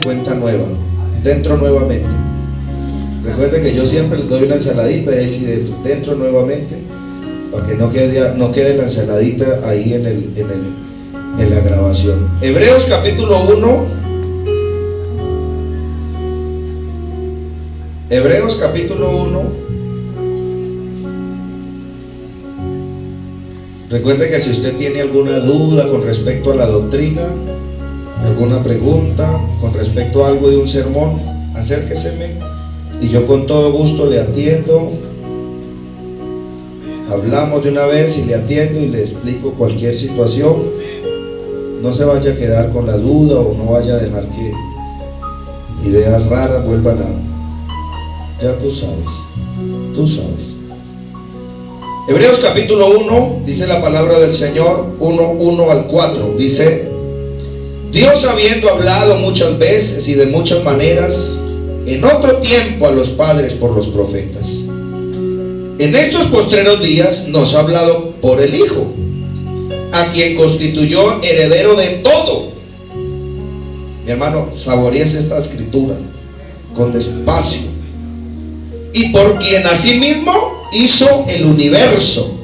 cuenta nueva, dentro nuevamente. Recuerden que yo siempre les doy una ensaladita y ahí sí dentro nuevamente, para que no quede la ensaladita ahí en la grabación. Hebreos capítulo 1. Hebreos capítulo 1. Recuerde que si usted tiene alguna duda con respecto a la doctrina, alguna pregunta con respecto a algo de un sermón, acérqueseme y yo con todo gusto le atiendo. Hablamos de una vez y le atiendo y le explico cualquier situación. No se vaya a quedar con la duda o no vaya a dejar que ideas raras vuelvan a... Ya tú sabes. Hebreos capítulo 1, dice la palabra del Señor, 1 al 4, dice: Dios, habiendo hablado muchas veces y de muchas maneras en otro tiempo a los padres por los profetas, en estos postreros días nos ha hablado por el Hijo, a quien constituyó heredero de todo. Mi hermano, saborees esta escritura con despacio. Y por quien asimismo hizo el universo.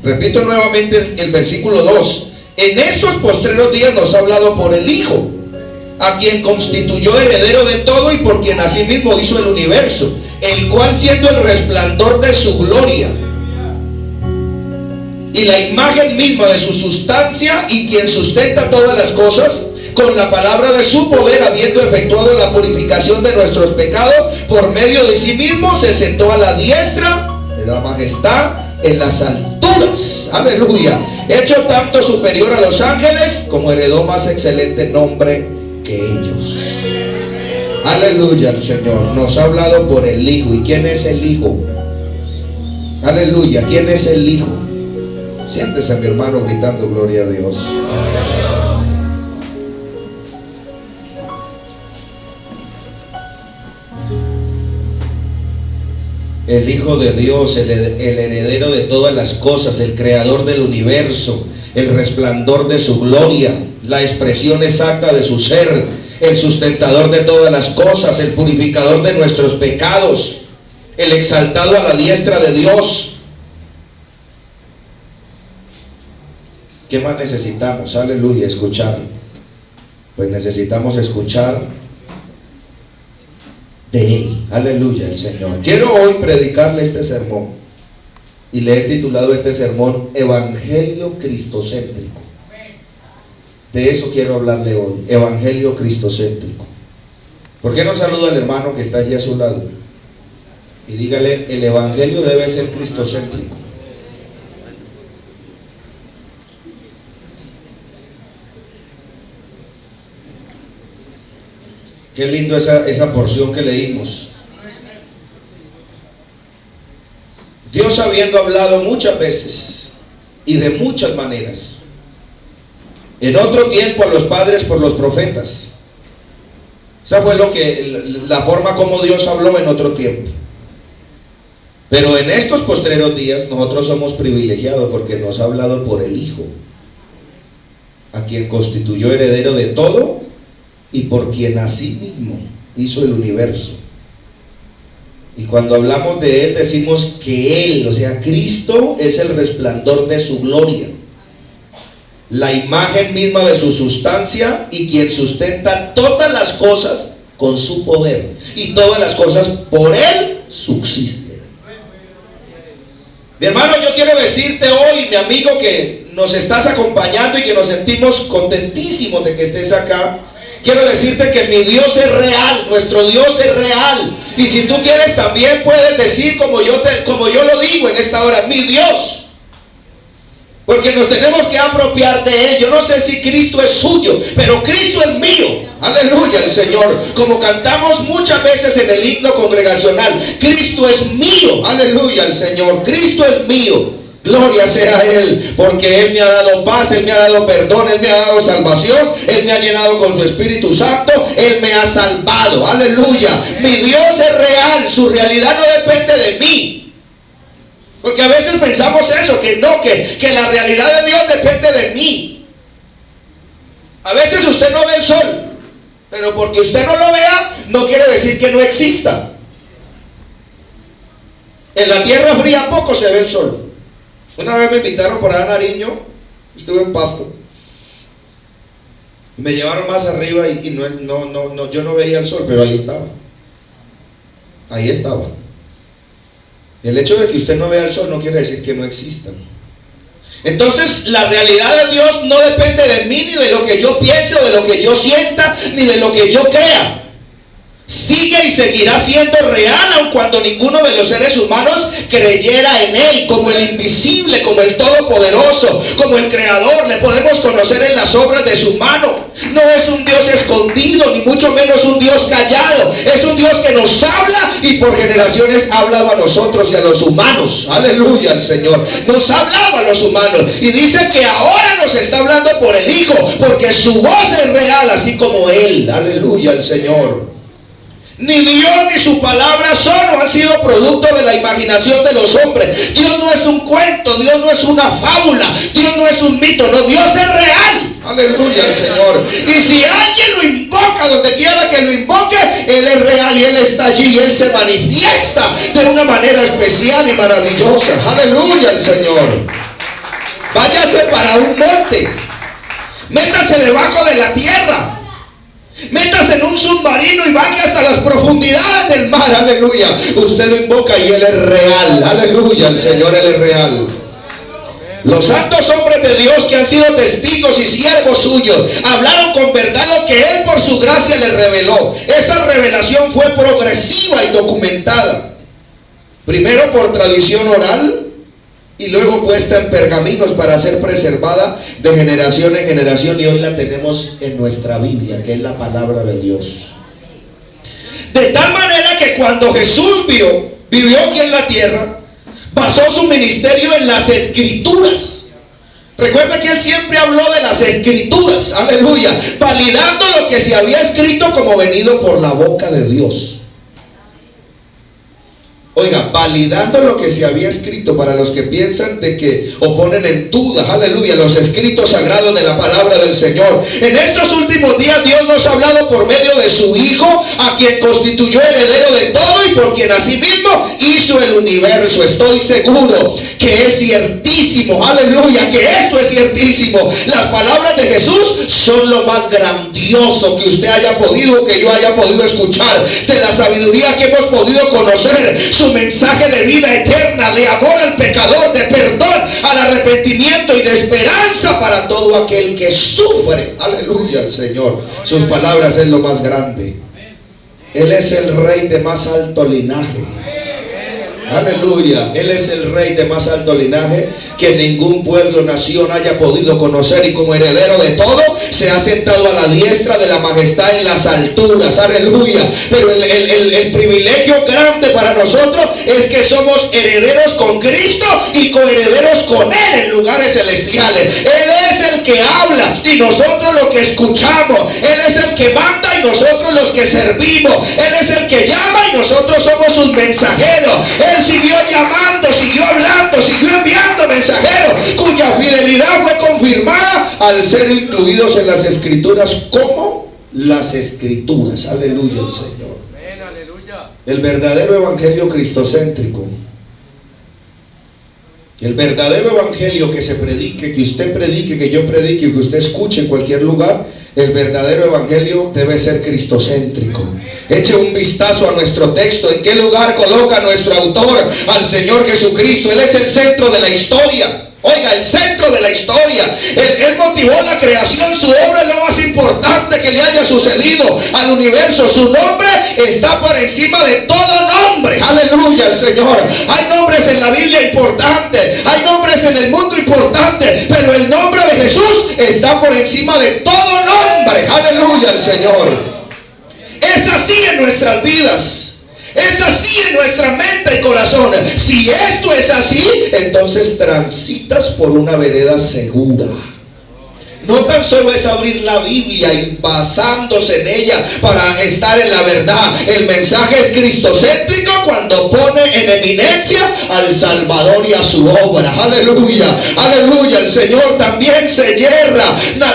Repito nuevamente el versículo 2. En estos postreros días nos ha hablado por el Hijo, a quien constituyó heredero de todo y por quien asimismo hizo el universo, el cual, siendo el resplandor de su gloria y la imagen misma de su sustancia, y quien sustenta todas las cosas, con la palabra de su poder, habiendo efectuado la purificación de nuestros pecados, por medio de sí mismo se sentó a la diestra de la majestad en las alturas, aleluya, hecho tanto superior a los ángeles, como heredó más excelente nombre que ellos. Aleluya. El Señor nos ha hablado por el Hijo. ¿Y quién es el Hijo? Aleluya. ¿Quién es el Hijo? Siéntese, mi hermano, gritando gloria a Dios. El Hijo de Dios, el heredero de todas las cosas, el creador del universo, el resplandor de su gloria, la expresión exacta de su ser, el sustentador de todas las cosas, el purificador de nuestros pecados, el exaltado a la diestra de Dios. ¿Qué más necesitamos? Aleluya, escuchar. Pues necesitamos escuchar de Él, aleluya, el Señor. Quiero hoy predicarle este sermón y le he titulado este sermón Evangelio Cristocéntrico. De eso quiero hablarle hoy, Evangelio Cristocéntrico. ¿Por qué no saluda al hermano que está allí a su lado? Y dígale, el Evangelio debe ser cristocéntrico. Qué lindo esa porción que leímos. Dios, habiendo hablado muchas veces y de muchas maneras en otro tiempo a los padres por los profetas. Esa fue la forma como Dios habló en otro tiempo. Pero en estos postreros días nosotros somos privilegiados porque nos ha hablado por el Hijo, a quien constituyó heredero de todo y por quien asimismo hizo el universo. Y cuando hablamos de Él decimos que Él, o sea, Cristo, es el resplandor de su gloria, la imagen misma de su sustancia, y quien sustenta todas las cosas con su poder, y todas las cosas por Él subsisten. Mi hermano, yo quiero decirte hoy, mi amigo, que nos estás acompañando y que nos sentimos contentísimos de que estés acá. Quiero decirte que mi Dios es real, nuestro Dios es real. Y si tú quieres también puedes decir como yo lo digo en esta hora, mi Dios. Porque nos tenemos que apropiar de Él. Yo no sé si Cristo es suyo, pero Cristo es mío. Aleluya, el Señor. Como cantamos muchas veces en el himno congregacional, Cristo es mío. Aleluya, el Señor. Cristo es mío. Gloria sea a Él, porque Él me ha dado paz, Él me ha dado perdón, Él me ha dado salvación, Él me ha llenado con su Espíritu Santo, Él me ha salvado. Aleluya. Mi Dios es real, su realidad no depende de mí. Porque a veces pensamos eso, que la realidad de Dios depende de mí. A veces usted no ve el sol, Pero porque usted no lo vea, no quiere decir que no exista. En la tierra fría poco se ve el sol. Una vez me invitaron por allá a Nariño, estuve en Pasto. Me llevaron más arriba y yo no veía el sol, pero ahí estaba. Ahí estaba. El hecho de que usted no vea el sol no quiere decir que no exista. Entonces la realidad de Dios no depende de mí, ni de lo que yo piense, o de lo que yo sienta, ni de lo que yo crea. Sigue y seguirá siendo real, aun cuando ninguno de los seres humanos creyera en Él, como el invisible, como el todopoderoso, como el creador. Le podemos conocer en las obras de su mano. No es un Dios escondido, ni mucho menos un Dios callado. Es un Dios que nos habla y por generaciones ha hablado a nosotros y a los humanos. Aleluya al Señor. Nos ha hablado a los humanos y dice que ahora nos está hablando por el Hijo, porque su voz es real, así como Él. Aleluya al Señor. Ni Dios ni su palabra solo han sido producto de la imaginación de los hombres. Dios no es un cuento, Dios no es una fábula, Dios no es un mito, no, Dios es real. Aleluya al Señor. Y si alguien lo invoca, donde quiera que lo invoque, Él es real y Él está allí y Él se manifiesta de una manera especial y maravillosa. Aleluya al Señor. Váyase para un monte, métase debajo de la tierra, métase en un submarino y baje hasta las profundidades del mar. Aleluya. Usted lo invoca y Él es real. Aleluya. El Señor, Él es real. Los santos hombres de Dios que han sido testigos y siervos suyos hablaron con verdad lo que Él por su gracia les reveló. Esa revelación fue progresiva y documentada. Primero por tradición oral y luego puesta en pergaminos para ser preservada de generación en generación, y hoy la tenemos en nuestra Biblia, que es la palabra de Dios. De tal manera que cuando Jesús vivió aquí en la tierra, basó su ministerio en las Escrituras. Recuerda que Él siempre habló de las Escrituras, aleluya, validando lo que se había escrito como venido por la boca de Dios. Oiga, validando lo que se había escrito, para los que piensan de que o ponen en duda, aleluya, los escritos sagrados de la palabra del Señor. En estos últimos días Dios nos ha hablado por medio de su Hijo, a quien constituyó heredero de todo y por quien asimismo hizo el universo. Estoy seguro que es ciertísimo, aleluya, que esto es ciertísimo. Las palabras de Jesús son lo más grandioso que usted haya podido, que yo haya podido escuchar, de la sabiduría que hemos podido conocer. Su mensaje de vida eterna, de amor al pecador, de perdón, al arrepentimiento y de esperanza para todo aquel que sufre. Aleluya al Señor. Sus palabras es lo más grande. Él es el rey de más alto linaje. Aleluya. Él es el rey de más alto linaje que ningún pueblo, nación haya podido conocer, y como heredero de todo se ha sentado a la diestra de la majestad en las alturas. Aleluya. Pero el privilegio grande para nosotros es que somos herederos con Cristo y coherederos con Él en lugares celestiales. Él es el que habla y nosotros lo que escuchamos. Él es el que manda y nosotros los que servimos. Él es el que llama y nosotros somos sus mensajeros. Él siguió llamando, siguió hablando, siguió enviando mensajeros cuya fidelidad fue confirmada al ser incluidos en las Escrituras como las Escrituras. Aleluya al Señor. El verdadero evangelio cristocéntrico, el verdadero evangelio que se predique, que usted predique, que yo predique, que usted escuche en cualquier lugar, el verdadero evangelio debe ser cristocéntrico. Eche un vistazo a nuestro texto. ¿En qué lugar coloca nuestro autor al Señor Jesucristo? Él es el centro de la historia. Oiga, el centro de la historia. Él motivó la creación. Su obra es lo más importante que le haya sucedido al universo. Su nombre está por encima de todo nombre. Aleluya al Señor. Hay nombres en la Biblia importantes, hay nombres en el mundo importantes, pero el nombre de Jesús está por encima de todo nombre. Aleluya al Señor. Es así en nuestras vidas. Es así en nuestra mente y corazón. Si esto es así, entonces transitas por una vereda segura. No tan solo es abrir la Biblia y basándose en ella para estar en la verdad. El mensaje es cristocéntrico cuando pone en eminencia al Salvador y a su obra. Aleluya, aleluya. El Señor también se yerra.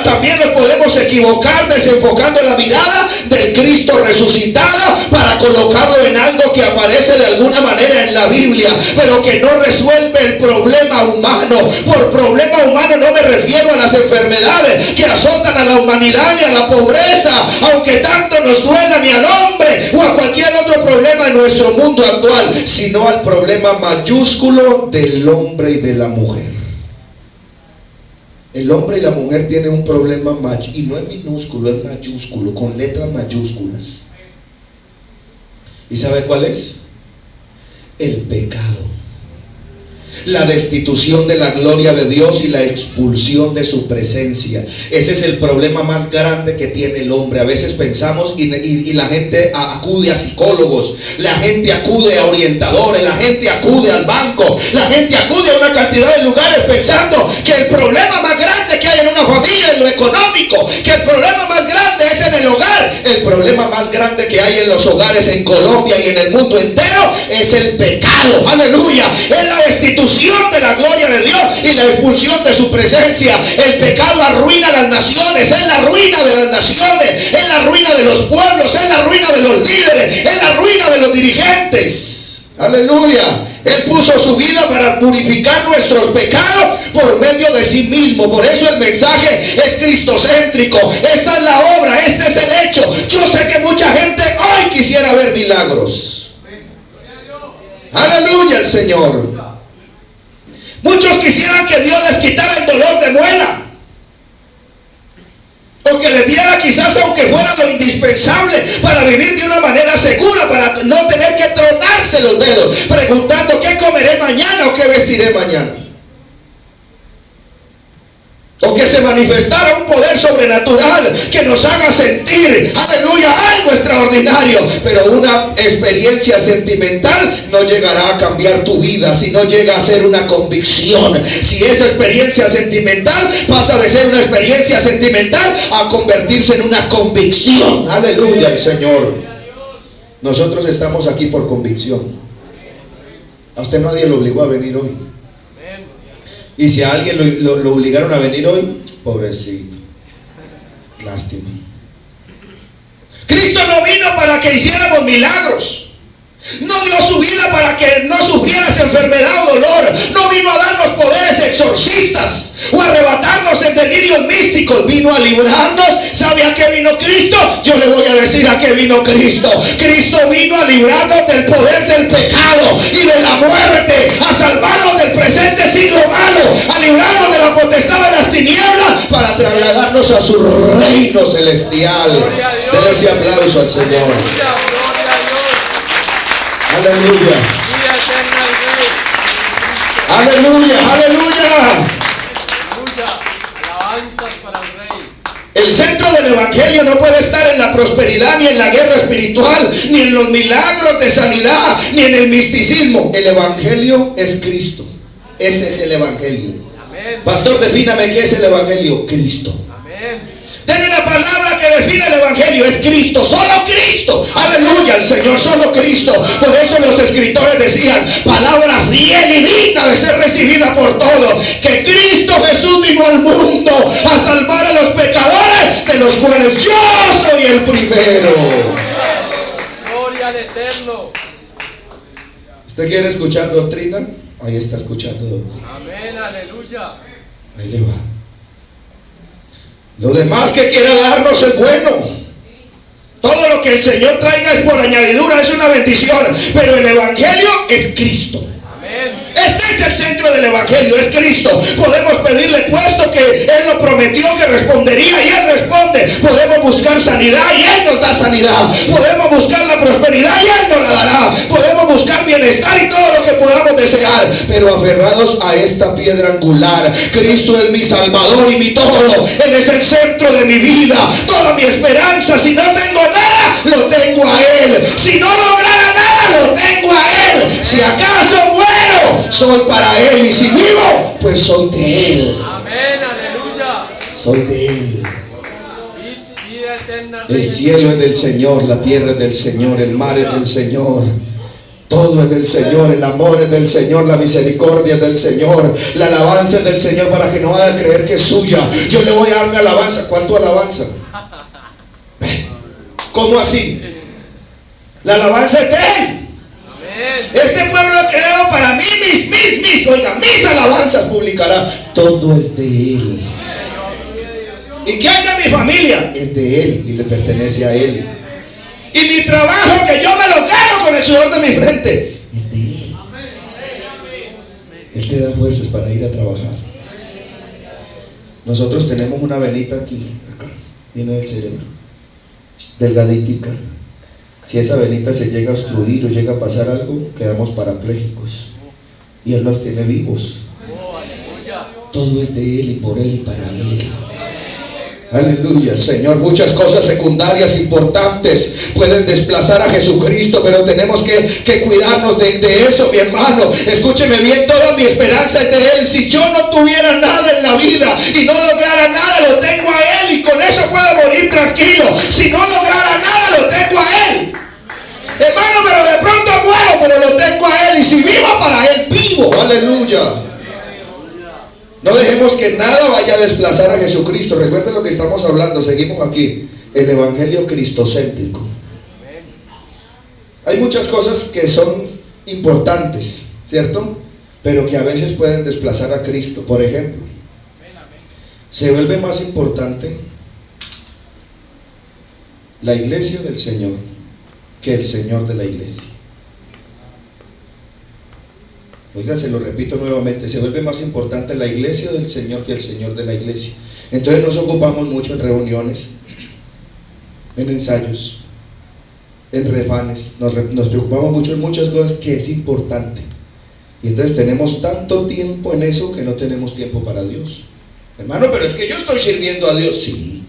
También nos podemos equivocar desenfocando la mirada del Cristo resucitado para colocarlo en algo que aparece de alguna manera en la Biblia, pero que no resuelve el problema humano. Por problema humano no me refiero a las enfermedades que azotan a la humanidad, ni a la pobreza, aunque tanto nos duela, ni al hombre o a cualquier otro problema en nuestro mundo actual, sino al problema mayúsculo del hombre y de la mujer. El hombre y la mujer tienen un problema y no es minúsculo, es mayúsculo, con letras mayúsculas. ¿Y sabe cuál es? El pecado. La destitución de la gloria de Dios y la expulsión de su presencia. Ese es el problema más grande que tiene el hombre. A veces pensamos y la gente acude a psicólogos, la gente acude a orientadores, la gente acude al banco, la gente acude a una cantidad de lugares pensando que el problema más grande que hay en una familia es lo económico, que el problema más grande es en el hogar. El problema más grande que hay en los hogares en Colombia y en el mundo entero es el pecado. Aleluya. Es la destitución de la gloria de Dios y la expulsión de su presencia. El pecado arruina las naciones, es la ruina de las naciones, es la ruina de los pueblos, es la ruina de los líderes, es la ruina de los dirigentes. Aleluya. Él puso su vida para purificar nuestros pecados por medio de sí mismo. Por eso el mensaje es cristocéntrico. Esta es la obra, este es el hecho. Yo sé que mucha gente hoy quisiera ver milagros. Aleluya al Señor. Muchos quisieran que Dios les quitara el dolor de muela, o que les diera quizás, aunque fuera lo indispensable, para vivir de una manera segura, para no tener que tronarse los dedos preguntando qué comeré mañana o qué vestiré mañana. O que se manifestara un poder sobrenatural que nos haga sentir, aleluya, algo extraordinario. Pero una experiencia sentimental no llegará a cambiar tu vida si no llega a ser una convicción. Si esa experiencia sentimental pasa de ser una experiencia sentimental a convertirse en una convicción. Aleluya al Señor. Nosotros estamos aquí por convicción. A usted nadie lo obligó a venir hoy. Y si a alguien lo obligaron a venir hoy, pobrecito, lástima. Cristo no vino para que hiciéramos milagros. No dio su vida para que no sufrieras enfermedad o dolor. No vino a darnos poderes exorcistas o arrebatarnos en delirios místicos. Vino a librarnos. ¿Sabe a qué vino Cristo? Yo le voy a decir a qué vino Cristo. Cristo vino a librarnos del poder del pecado y de la muerte, a salvarnos del presente siglo malo, a librarnos de la potestad de las tinieblas para trasladarnos a su reino celestial. Denle ese aplauso al Señor. Aleluya. Aleluya, aleluya. El centro del evangelio no puede estar en la prosperidad, ni en la guerra espiritual, ni en los milagros de sanidad, ni en el misticismo. El evangelio es Cristo. Ese es el evangelio. Amén. Pastor, defíname qué es el evangelio. Cristo. Amén. Denme una palabra que define el evangelio. Es Cristo, solo Cristo. Aleluya al Señor, solo Cristo. Por eso los escritores decían: palabra fiel y digna de ser recibida por todos, que Cristo Jesús vino al mundo a salvar a los pecadores, de los cuales yo soy el primero. Gloria al Eterno. ¿Usted quiere escuchar doctrina? Ahí está escuchando doctrina. Amén, aleluya. Ahí le va. Lo demás que quiera darnos es bueno. Todo lo que el Señor traiga es por añadidura, es una bendición. Pero el evangelio es Cristo. Amén. Ese es el centro del evangelio, es Cristo. Podemos pedirle, puesto que Él lo prometió que respondería, y Él responde. Podemos buscar sanidad y Él nos da sanidad. Podemos buscar la prosperidad y Él nos la dará. Podemos buscar bienestar y todo lo que podamos desear, pero aferrados a esta piedra angular. Cristo es mi Salvador y mi todo. Él es el centro de mi vida, toda mi esperanza. Si no tengo nada, lo tengo a Él. Si no lograra nada, lo tengo a Él. Si acaso muero, soy para Él, y si vivo, pues soy de Él. Amén, aleluya. Soy de Él. El cielo es del Señor, la tierra es del Señor, el mar es del Señor. Todo es del Señor, el amor es del Señor, la misericordia es del Señor, la alabanza es del Señor, para que no vaya a creer que es suya. Yo le voy a dar mi alabanza. ¿Cuál tu alabanza? ¿Cómo así? La alabanza es de Él. Este pueblo lo ha creado para mí, mis alabanzas publicará. Todo es de Él. ¿Y qué hay de mi familia? Es de Él y le pertenece a Él. Y mi trabajo, que yo me lo gano con el sudor de mi frente, es de Él. Él te da fuerzas para ir a trabajar. Nosotros tenemos una venita aquí, acá, viene del cerebro, delgaditica. Si esa venita se llega a obstruir o llega a pasar algo, quedamos parapléjicos. Y Él nos tiene vivos. Todo es de Él y por Él y para Él. Aleluya, el Señor. Muchas cosas secundarias importantes pueden desplazar a Jesucristo, pero tenemos que cuidarnos de eso, mi hermano. Escúcheme bien, toda mi esperanza es de Él. Si yo no tuviera nada en la vida y no lograra nada, lo tengo a Él, y con eso puedo morir tranquilo. Si no lograra nada, lo tengo a Él, hermano, pero de pronto muero, pero lo tengo a Él. Y si vivo, para Él vivo. Aleluya. No dejemos que nada vaya a desplazar a Jesucristo. Recuerden lo que estamos hablando. Seguimos aquí. El evangelio cristocéntrico. Hay muchas cosas que son importantes, ¿cierto? Pero que a veces pueden desplazar a Cristo. Por ejemplo, se vuelve más importante la iglesia del Señor que el Señor de la iglesia. Oiga, se lo repito nuevamente, se vuelve más importante la iglesia del Señor que el Señor de la iglesia. Entonces nos ocupamos mucho en reuniones, en ensayos, en refanes, nos preocupamos mucho en muchas cosas que es importante. Y entonces tenemos tanto tiempo en eso que no tenemos tiempo para Dios. Hermano, pero es que yo estoy sirviendo a Dios. Sí,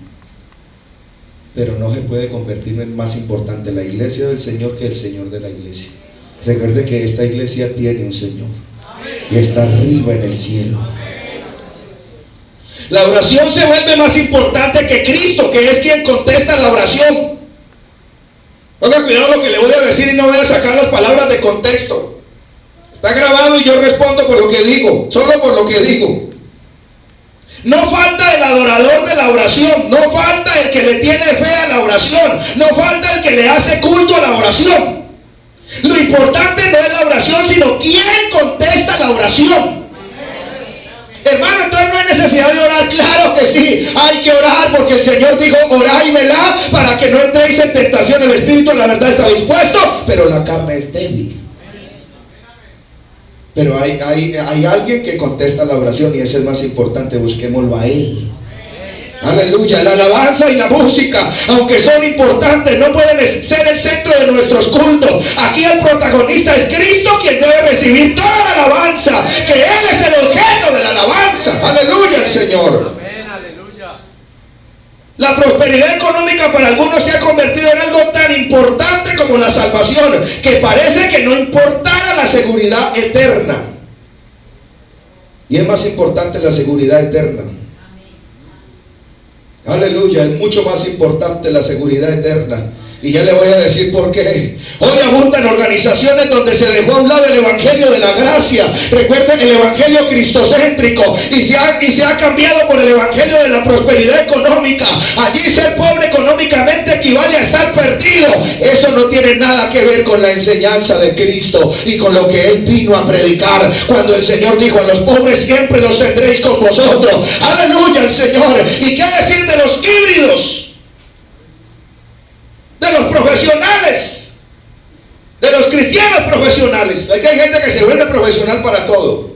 pero no se puede convertir en más importante la iglesia del Señor que el Señor de la iglesia. Recuerde que esta iglesia tiene un Señor y está arriba en el cielo. La oración se vuelve más importante que Cristo, que es quien contesta la oración. Ponga cuidado lo que le voy a decir y no voy a sacar las palabras de contexto. Está grabado y yo respondo por lo que digo, solo por lo que digo. No falta el adorador de la oración, no falta el que le tiene fe a la oración, no falta el que le hace culto a la oración. Lo importante no es la oración, sino quién contesta la oración. Hermano, entonces no hay necesidad de orar. Claro que sí, hay que orar, porque el Señor dijo: orad y velad para que no entréis en tentación. El espíritu, la verdad, está dispuesto, pero la carne es débil. Pero hay alguien que contesta la oración, y ese es más importante. Busquémoslo a Él. Aleluya. La alabanza y la música, aunque son importantes, no pueden ser el centro de nuestros cultos. Aquí el protagonista es Cristo, quien debe recibir toda la alabanza, que Él es el objeto de la alabanza. Aleluya al Señor. La prosperidad económica para algunos se ha convertido en algo tan importante como la salvación, que parece que no importara la seguridad eterna. Y es más importante la seguridad eterna. Aleluya, es mucho más importante la seguridad eterna. Y ya le voy a decir por qué. Hoy abundan organizaciones donde se dejó a un lado el evangelio de la gracia. Recuerden el evangelio cristocéntrico, y se ha cambiado por el evangelio de la prosperidad económica. Allí ser pobre económicamente equivale a estar perdido. Eso no tiene nada que ver con la enseñanza de Cristo y con lo que Él vino a predicar, cuando el Señor dijo: a los pobres siempre los tendréis con vosotros. Aleluya al Señor. ¿Y qué decir de los híbridos? De los profesionales, de los cristianos profesionales. Hay gente que se vuelve profesional para todo.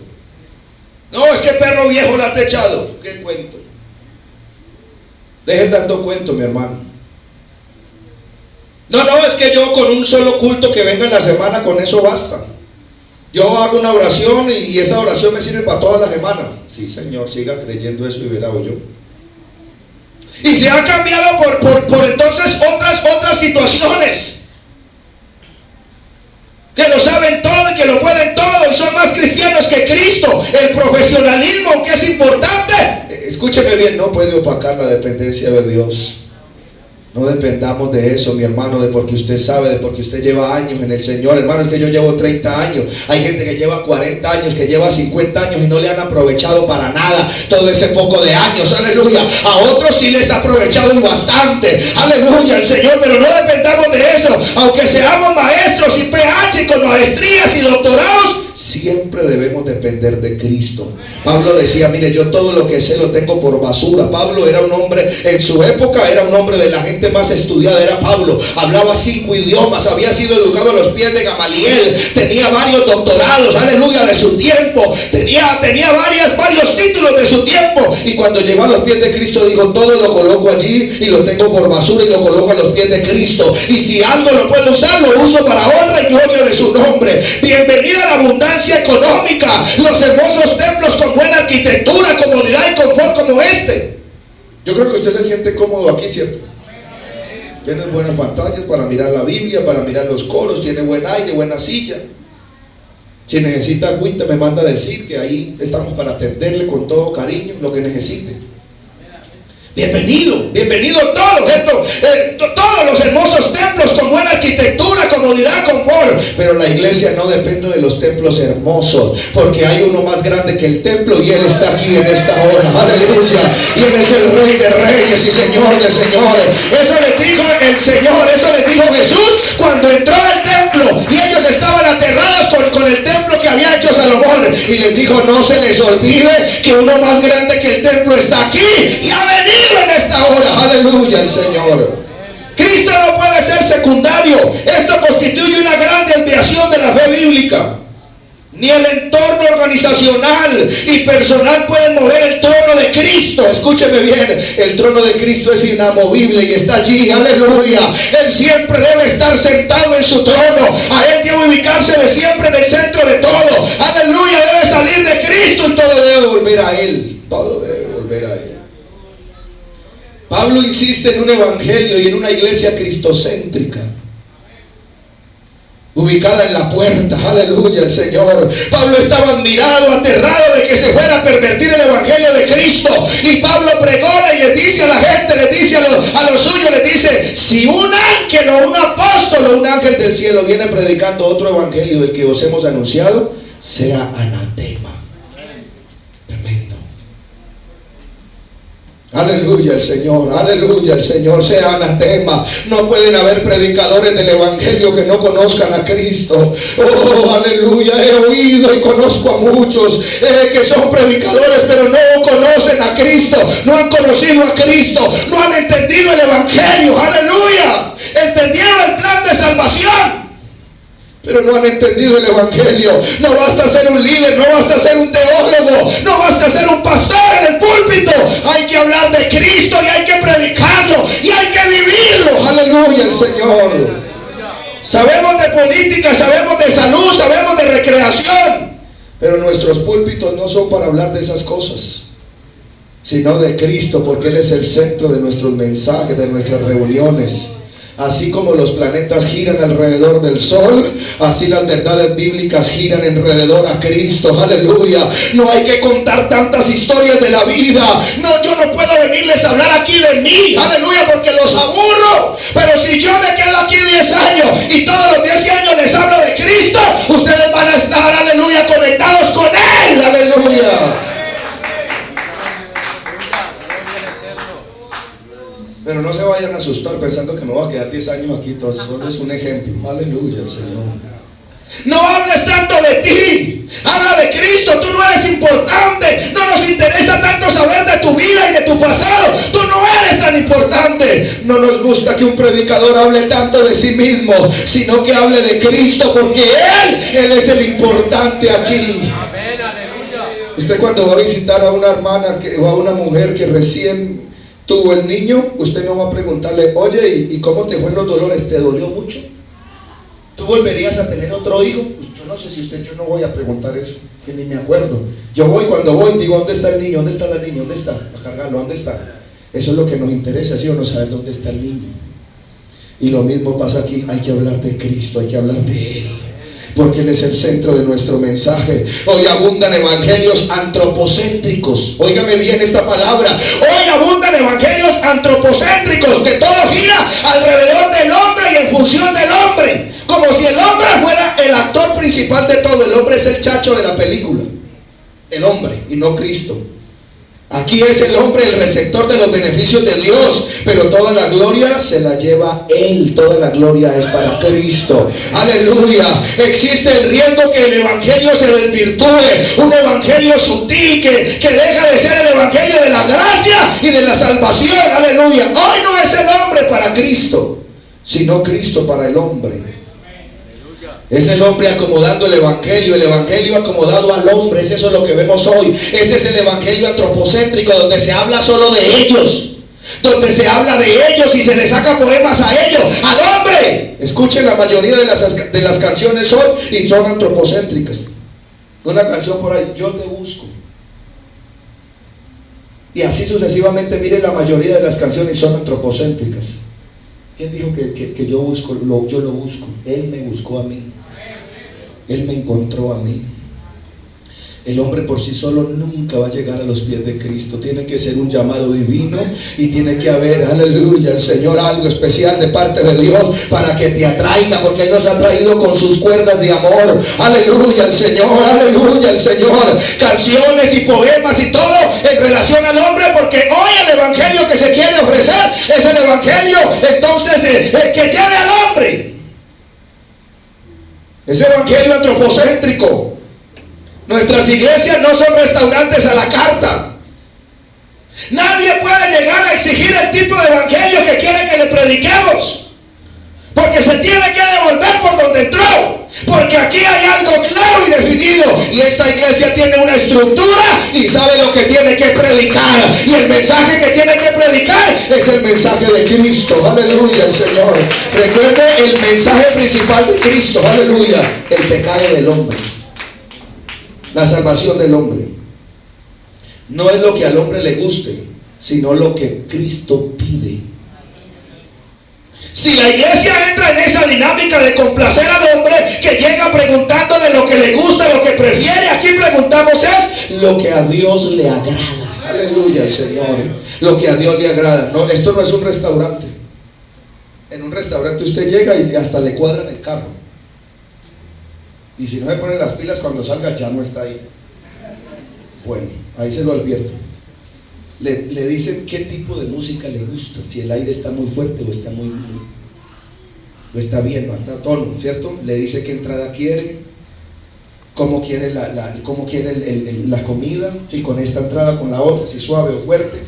No, es que perro viejo la ha techado. ¿Qué cuento? Dejen dando cuento, mi hermano. No, es que yo con un solo culto que venga en la semana, con eso basta. Yo hago una oración y esa oración me sirve para toda la semana. Sí, Señor, siga creyendo eso y verá yo. Y se ha cambiado por entonces otras situaciones. que lo saben todo y que lo pueden todo y son más cristianos que Cristo. El profesionalismo, aunque es importante, escúcheme bien, no puede opacar la dependencia de Dios. No dependamos de eso, mi hermano, de porque usted sabe, de porque usted lleva años en el Señor. Hermano, es que yo llevo 30 años. Hay gente que lleva 40 años, que lleva 50 años y no le han aprovechado para nada todo ese poco de años. Aleluya. A otros sí les ha aprovechado y bastante. Aleluya, el Señor. Pero no dependamos de eso. Aunque seamos maestros y PH y con maestrías y doctorados, siempre debemos depender de Cristo. Pablo decía, mire, yo todo lo que sé lo tengo por basura. Pablo era un hombre, en su época era un hombre de la gente más estudiada, era Pablo. Hablaba 5 idiomas, había sido educado a los pies de Gamaliel, tenía varios doctorados, aleluya, de su tiempo, tenía varios títulos de su tiempo. Y cuando llegó a los pies de Cristo dijo, todo lo coloco allí y lo tengo por basura y lo coloco a los pies de Cristo. Y si algo lo puedo usar, lo uso para honra y gloria de su nombre. Bienvenida a la abundancia económica, los hermosos templos con buena arquitectura, comodidad y confort como este. Yo creo que usted se siente cómodo aquí, ¿cierto? Tiene buenas pantallas para mirar la Biblia, para mirar los coros, tiene buen aire, buena silla. Si necesita agüita, me manda a decir que ahí estamos para atenderle con todo cariño lo que necesite. Bienvenido todos los hermosos templos con buena arquitectura, comodidad, confort. Pero la iglesia no depende de los templos hermosos, porque hay uno más grande que el templo y Él está aquí en esta hora. Aleluya. Y Él es el Rey de reyes y Señor de señores. Eso les dijo el Señor, eso les dijo Jesús cuando entró al templo y ellos estaban aterrados con el templo que había hecho Salomón. Y les dijo, no se les olvide que uno más grande que el templo está aquí y ha venido en esta hora. Aleluya, el Señor. Cristo no puede ser secundario. Esto constituye una gran desviación de la fe bíblica. Ni el entorno organizacional y personal pueden mover el trono de Cristo. Escúcheme bien, el trono de Cristo es inamovible y está allí. Aleluya. Él siempre debe estar sentado en su trono. A Él debe ubicarse de siempre en el centro de todo. Aleluya. Debe salir de Cristo y todo debe volver a Él. Todo debe volver a Él. Pablo insiste en un evangelio y en una iglesia cristocéntrica, ubicada en la puerta. Aleluya, el Señor. Pablo estaba admirado, aterrado de que se fuera a pervertir el evangelio de Cristo. Y Pablo pregona y les dice a la gente, les dice a los suyos, les dice, si un ángel o un apóstol o un ángel del cielo viene predicando otro evangelio del que os hemos anunciado, sea anatema. Tremendo. Aleluya el Señor, sea anatema. No pueden haber predicadores del evangelio que no conozcan a Cristo. Oh, aleluya, he oído y conozco a muchos que son predicadores pero no conocen a Cristo, no han conocido a Cristo, no han entendido el evangelio. Aleluya, entendieron el plan de salvación, pero no han entendido el evangelio. No basta ser un líder, no basta ser un teólogo, no basta ser un pastor en el púlpito. Hay que hablar de Cristo y hay que predicarlo y hay que vivirlo. Aleluya, el Señor. Sabemos de política, sabemos de salud, sabemos de recreación, pero nuestros púlpitos no son para hablar de esas cosas, sino de Cristo, porque Él es el centro de nuestros mensajes, de nuestras reuniones. Así como los planetas giran alrededor del sol, así las verdades bíblicas giran alrededor a Cristo. Aleluya. No hay que contar tantas historias de la vida. No, yo no puedo venirles a hablar aquí de mí. Aleluya, porque los aburro. Pero si yo me quedo aquí 10 años y todos los 10 años les hablo de Cristo, ustedes van a estar, aleluya, conectados con Él. Aleluya. Pero no se vayan a asustar pensando que me voy a quedar 10 años aquí. Todo solo es un ejemplo. Aleluya, el Señor. No hables tanto de ti, habla de Cristo. Tú no eres importante. No nos interesa tanto saber de tu vida y de tu pasado. Tú no eres tan importante. No nos gusta que un predicador hable tanto de sí mismo, sino que hable de Cristo, porque Él es el importante aquí. Usted cuando va a visitar a una hermana o a una mujer que recién tuvo el niño, usted no va a preguntarle, oye, ¿y cómo te fue en los dolores? ¿Te dolió mucho? ¿Tú volverías a tener otro hijo? Pues yo no sé si usted, yo no voy a preguntar eso, que ni me acuerdo. Yo voy, cuando voy, digo, ¿dónde está el niño? ¿Dónde está la niña? ¿Dónde está? A cargarlo, ¿dónde está? Eso es lo que nos interesa, ¿sí o no? Saber dónde está el niño. Y lo mismo pasa aquí, hay que hablar de Cristo, hay que hablar de Él. porque Él es el centro de nuestro mensaje. Hoy abundan evangelios antropocéntricos. Óigame bien esta palabra. Hoy abundan evangelios antropocéntricos, que todo gira alrededor del hombre y en función del hombre, como si el hombre fuera el actor principal de todo. El hombre es el chacho de la película, el hombre, y no Cristo. Aquí es el hombre el receptor de los beneficios de Dios, pero toda la gloria se la lleva Él. Toda la gloria es para Cristo. Aleluya. Existe el riesgo que el evangelio se desvirtúe, un evangelio sutil que deja de ser el evangelio de la gracia y de la salvación. Aleluya. Hoy no es el hombre para Cristo, sino Cristo para el hombre. Es el hombre acomodando el evangelio acomodado al hombre. Es eso lo que vemos hoy. Ese es el evangelio antropocéntrico, donde se habla solo de ellos, donde se habla de ellos y se les saca poemas a ellos, al hombre. Escuchen, la mayoría de las canciones hoy y son antropocéntricas. Una canción por ahí, yo te busco, y así sucesivamente. Miren, la mayoría de las canciones son antropocéntricas. ¿Quién dijo que yo busco? Yo lo busco. Él me buscó a mí. Él me encontró a mí. El hombre por sí solo nunca va a llegar a los pies de Cristo. Tiene que ser un llamado divino y tiene que haber, aleluya, el Señor, algo especial de parte de Dios para que te atraiga, porque Él nos ha traído con sus cuerdas de amor. Aleluya, el Señor, aleluya, el Señor. Canciones y poemas y todo en relación al hombre, porque hoy el evangelio que se quiere ofrecer es el evangelio, entonces, que tiene al hombre. Es evangelio antropocéntrico. Nuestras iglesias no son restaurantes a la carta. Nadie puede llegar a exigir el tipo de evangelio que quiere que le prediquemos, porque se tiene que devolver por donde entró, porque aquí hay algo claro y definido, y esta iglesia tiene una estructura y sabe lo que tiene que predicar, y el mensaje que tiene que predicar es el mensaje de Cristo. Aleluya, el Señor. Recuerde el mensaje principal de Cristo. Aleluya. El pecado del hombre, la salvación del hombre. No es lo que al hombre le guste, sino lo que Cristo pide. Si la iglesia entra en esa dinámica de complacer al hombre, que llega preguntándole lo que le gusta, lo que prefiere, aquí preguntamos es lo que a Dios le agrada. Aleluya, el Señor. Lo que a Dios le agrada. No, esto no es un restaurante. En un restaurante usted llega y hasta le cuadran el carro, y si no se ponen las pilas, cuando salga ya no está ahí. Bueno, ahí se lo advierto. Le dicen qué tipo de música le gusta, si el aire está muy fuerte o está o está bien, no está a tono, ¿cierto? Le dice qué entrada quiere, cómo quiere cómo quiere la comida, si con esta entrada, con la otra, si suave o fuerte,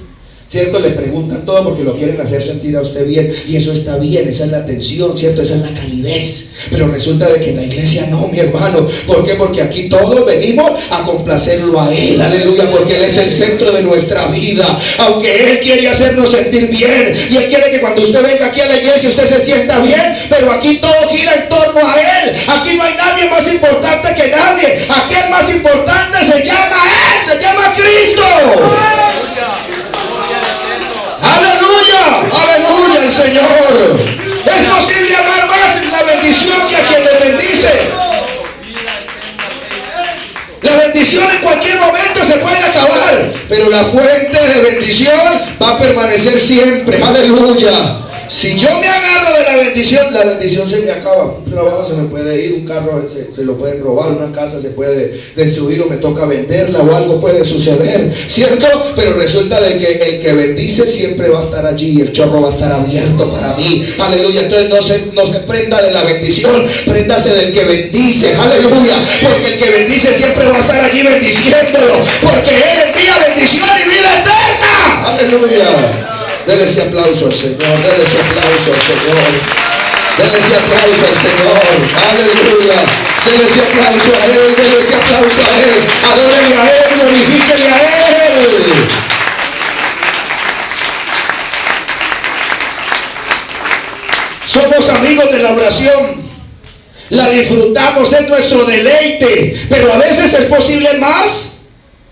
¿cierto? Le preguntan todo porque lo quieren hacer sentir a usted bien, y eso está bien, esa es la atención, ¿cierto? Esa es la calidez. Pero resulta de que en la iglesia no, mi hermano. ¿Por qué? Porque aquí todos venimos a complacerlo a Él. Aleluya, porque Él es el centro de nuestra vida. Aunque Él quiere hacernos sentir bien, y Él quiere que cuando usted venga aquí a la iglesia usted se sienta bien, pero aquí todo gira en torno a Él. Aquí no hay nadie más importante que nadie. Aquí el más importante se llama Él, se llama Cristo. Aleluya, aleluya, el Señor. Es posible amar más la bendición que a quien le bendice. La bendición en cualquier momento se puede acabar, pero la fuente de bendición va a permanecer siempre. Aleluya. Si yo me agarro de la bendición se me acaba. Un trabajo se me puede ir, un carro se lo pueden robar, una casa se puede destruir, o me toca venderla, o algo puede suceder, ¿cierto? Pero resulta de que el que bendice siempre va a estar allí, el chorro va a estar abierto para mí. Aleluya. Entonces no se prenda de la bendición, préndase del que bendice. Aleluya. Porque el que bendice siempre va a estar allí bendiciéndolo, porque Él envía bendición y vida eterna. Aleluya. Dele ese aplauso al Señor, dele ese aplauso al Señor, dele ese aplauso al Señor, aleluya, dele ese aplauso a Él, dele ese aplauso a Él, adórele a Él, glorifíquele a Él. Somos amigos de la oración, la disfrutamos, es nuestro deleite, pero a veces es posible más.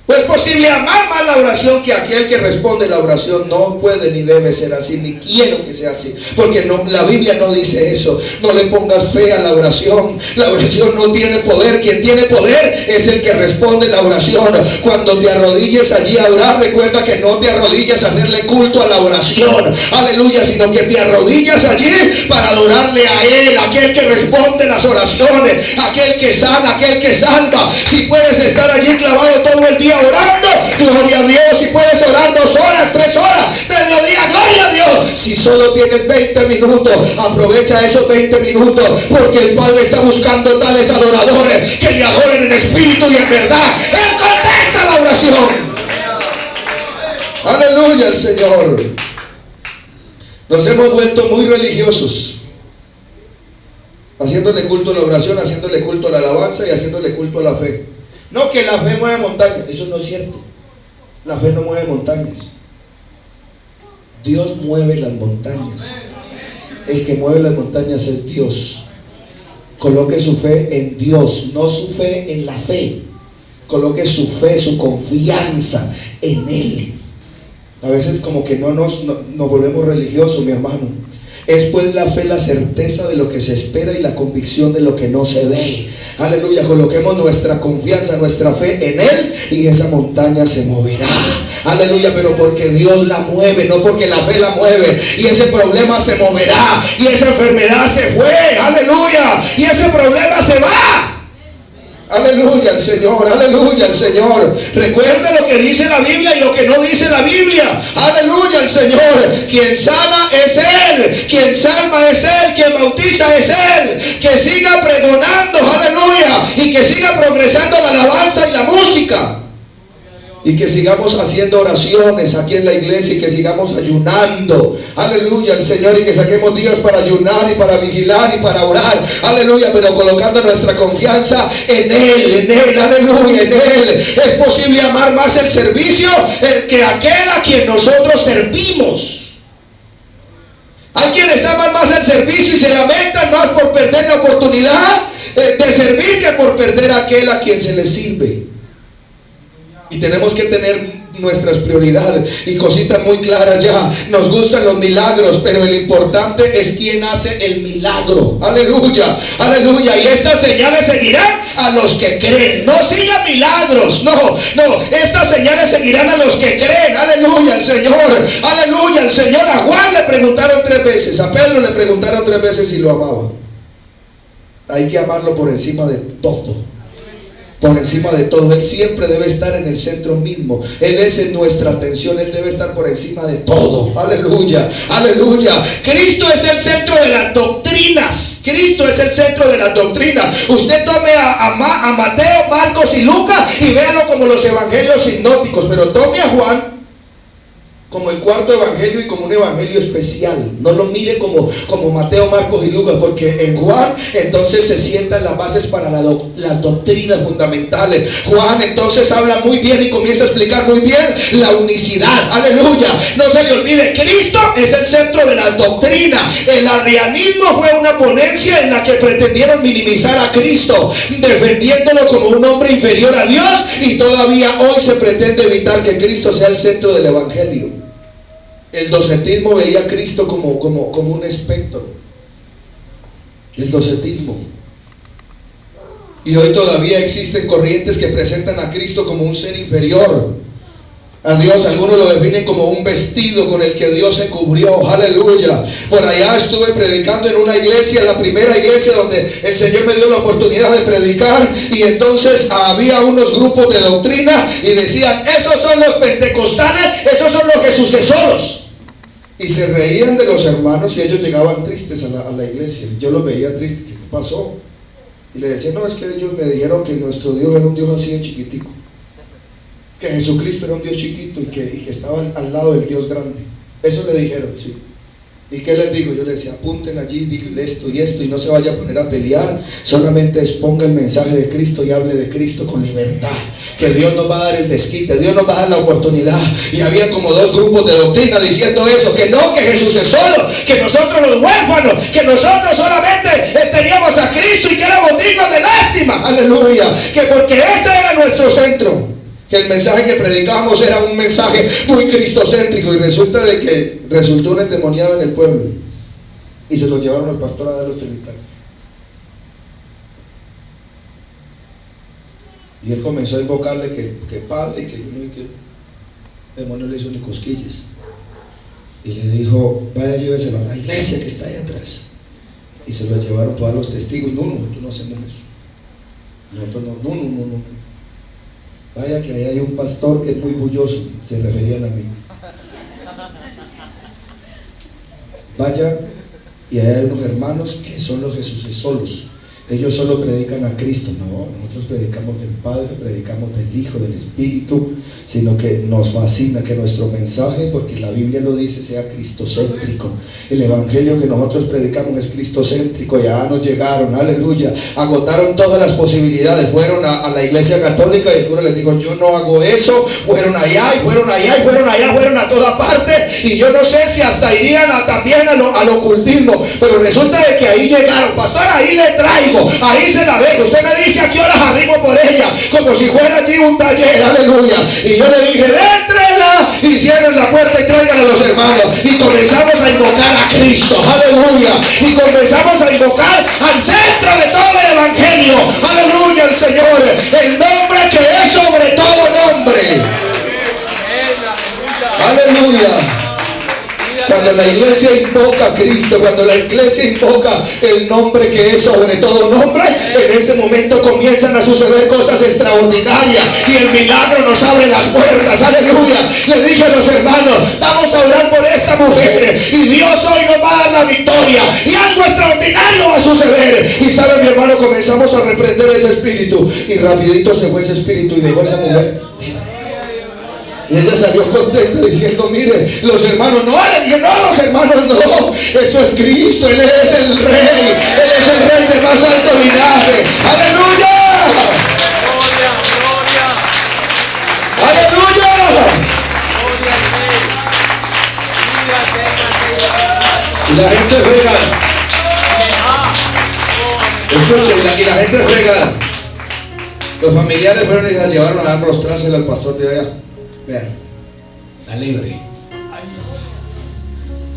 Pues es posible amar más la oración que aquel que responde la oración. No puede ni debe ser así, ni quiero que sea así, porque no, la Biblia no dice eso. No le pongas fe a la oración. La oración no tiene poder. Quien tiene poder es el que responde la oración. Cuando te arrodilles allí a orar, recuerda que no te arrodillas a hacerle culto a la oración, aleluya, sino que te arrodillas allí para adorarle a Él, aquel que responde las oraciones, aquel que sana, aquel que salva. Si puedes estar allí clavado todo el día orando, gloria a Dios. Si puedes orar 2 horas, 3 horas, mediodía, gloria a Dios. Si solo tienes 20 minutos, aprovecha esos 20 minutos, porque el Padre está buscando tales adoradores que le adoren en espíritu y en verdad. Él contesta la oración. Aleluya al Señor. Nos hemos vuelto muy religiosos, haciéndole culto a la oración, haciéndole culto a la alabanza y haciéndole culto a la fe. No, que la fe mueve montañas. Eso no es cierto. La fe no mueve montañas. Dios mueve las montañas. El que mueve las montañas es Dios. Coloque su fe en Dios, no su fe en la fe. Coloque su fe, su confianza en Él. A veces como que nos volvemos religiosos, mi hermano. Es pues la fe la certeza de lo que se espera y la convicción de lo que no se ve. Aleluya, coloquemos nuestra confianza, nuestra fe en Él y esa montaña se moverá. Aleluya, pero porque Dios la mueve, no porque la fe la mueve. Y ese problema se moverá y esa enfermedad se fue. Aleluya, y ese problema se va. Aleluya al Señor, aleluya al Señor. Recuerda lo que dice la Biblia y lo que no dice la Biblia. Aleluya al Señor. Quien sana es Él, quien salva es Él, quien bautiza es Él. Que siga pregonando, aleluya, y que siga progresando la alabanza y la música. Y que sigamos haciendo oraciones aquí en la iglesia y que sigamos ayunando, aleluya al Señor, y que saquemos días para ayunar y para vigilar y para orar, aleluya, pero colocando nuestra confianza en Él, aleluya, en Él. Es posible amar más el servicio que aquel a quien nosotros servimos. Hay quienes aman más el servicio y se lamentan más por perder la oportunidad de servir que por perder a aquel a quien se le sirve. Y tenemos que tener nuestras prioridades y cositas muy claras ya. Nos gustan los milagros, pero el importante es quién hace el milagro. Aleluya, aleluya. Y estas señales seguirán a los que creen. No sigan milagros, no. Estas señales seguirán a los que creen. Aleluya al Señor, aleluya al Señor. A Juan le preguntaron 3 veces, a Pedro le preguntaron 3 veces si lo amaba. Hay que amarlo por encima de todo. Por encima de todo. Él siempre debe estar en el centro mismo. Él es en nuestra atención. Él debe estar por encima de todo. Aleluya, aleluya. Cristo es el centro de las doctrinas. Cristo es el centro de las doctrinas. Usted tome a Mateo, Marcos y Lucas y véalo como los evangelios sinópticos, pero tome a Juan como el 4.º evangelio y como un evangelio especial. No lo mire como Mateo, Marcos y Lucas, porque en Juan entonces se sientan las bases para las doctrinas fundamentales. Juan entonces habla muy bien y comienza a explicar muy bien la unicidad. Aleluya, no se le olvide, Cristo es el centro de las doctrinas. El arrianismo fue una ponencia en la que pretendieron minimizar a Cristo, defendiéndolo como un hombre inferior a Dios, y todavía hoy se pretende evitar que Cristo sea el centro del evangelio. El docetismo veía a Cristo como un espectro. El docetismo. Y hoy todavía existen corrientes que presentan a Cristo como un ser inferior a Dios. Algunos lo definen como un vestido con el que Dios se cubrió. Aleluya. Por allá estuve predicando en una iglesia, la primera iglesia donde el Señor me dio la oportunidad de predicar, y entonces había unos grupos de doctrina y decían: esos son los pentecostales, esos son los jesucesolos. Y se reían de los hermanos y ellos llegaban tristes a la iglesia. Yo los veía tristes. ¿Qué pasó? Y le decían: no, es que ellos me dijeron que nuestro Dios era un Dios así de chiquitico, que Jesucristo era un Dios chiquito y que estaba al lado del Dios grande. Eso le dijeron, sí. ¿Y qué les digo? Yo les decía: apunten allí, díganle esto y esto, y no se vaya a poner a pelear. Solamente exponga el mensaje de Cristo y hable de Cristo con libertad, que Dios nos va a dar el desquite, Dios nos va a dar la oportunidad. Y había como 2 grupos de doctrina diciendo eso: que no, que Jesús es solo, que nosotros los huérfanos, que nosotros solamente teníamos a Cristo y que éramos dignos de lástima. Aleluya, que porque ese era nuestro centro. que el mensaje que predicábamos era un mensaje muy cristocéntrico, y resultó un endemoniado en el pueblo y se lo llevaron al pastor de los trinitarios. Y él comenzó a invocarle que padre, que el demonio le hizo ni cosquillas. Y le dijo, vaya, lléveselo a la iglesia que está ahí atrás. Y se lo llevaron todos los testigos. No, nosotros no hacemos eso. Nosotros no. Vaya que ahí hay un pastor que es muy bulloso. Se referían a mí. Vaya, y ahí hay unos hermanos que son los Jesús solos. Ellos solo predican a Cristo. No, nosotros predicamos del Padre, predicamos del Hijo, del Espíritu, sino que nos fascina que nuestro mensaje, porque la Biblia lo dice, sea cristocéntrico. El evangelio que nosotros predicamos es cristocéntrico. Ya nos llegaron, aleluya, agotaron todas las posibilidades, fueron a la iglesia católica y el cura les dijo, yo no hago eso. Fueron allá y fueron allá y fueron allá, fueron a toda parte, y yo no sé si hasta irían también al ocultismo, pero resulta de que ahí llegaron. Pastor, ahí le traigo, ahí se la dejo, usted me dice a qué horas arrimo por ella, como si fuera allí un taller, aleluya. Y yo le dije, déntrenla y cierren la puerta y traigan a los hermanos, y comenzamos a invocar a Cristo, aleluya, y comenzamos a invocar al centro de todo el evangelio, aleluya, el Señor, el nombre que es sobre todo nombre, aleluya. Cuando la iglesia invoca a Cristo, cuando la iglesia invoca el nombre que es sobre todo nombre, en ese momento comienzan a suceder cosas extraordinarias y el milagro nos abre las puertas, aleluya. Le dije a los hermanos, vamos a orar por esta mujer y Dios hoy nos va a dar la victoria y algo extraordinario va a suceder. Y sabe, mi hermano, comenzamos a reprender ese espíritu y rapidito se fue ese espíritu y dejó a esa mujer libre. Y ella salió contenta diciendo, mire, los hermanos, no, le dije, no, los hermanos no, esto es Cristo, Él es el Rey, Él es el Rey de más alto linaje, aleluya, aleluya. Y la gente frega, escuchen, y la gente frega. Los familiares fueron y la llevaron a dar prostrársela al pastor de allá. Vean, la libre.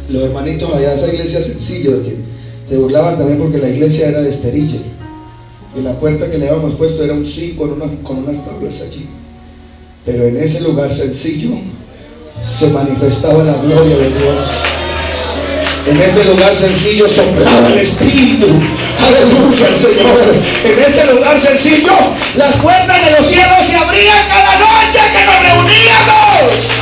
Los hermanitos allá, esa iglesia sencilla, que se burlaban también porque la iglesia era de esterilla y la puerta que le habíamos puesto era un zinc con unas tablas allí, pero en ese lugar sencillo se manifestaba la gloria de Dios. En ese lugar sencillo soplaba el Espíritu, aleluya, al Señor. En ese lugar sencillo las puertas de los cielos se abrían cada noche que nos reuníamos.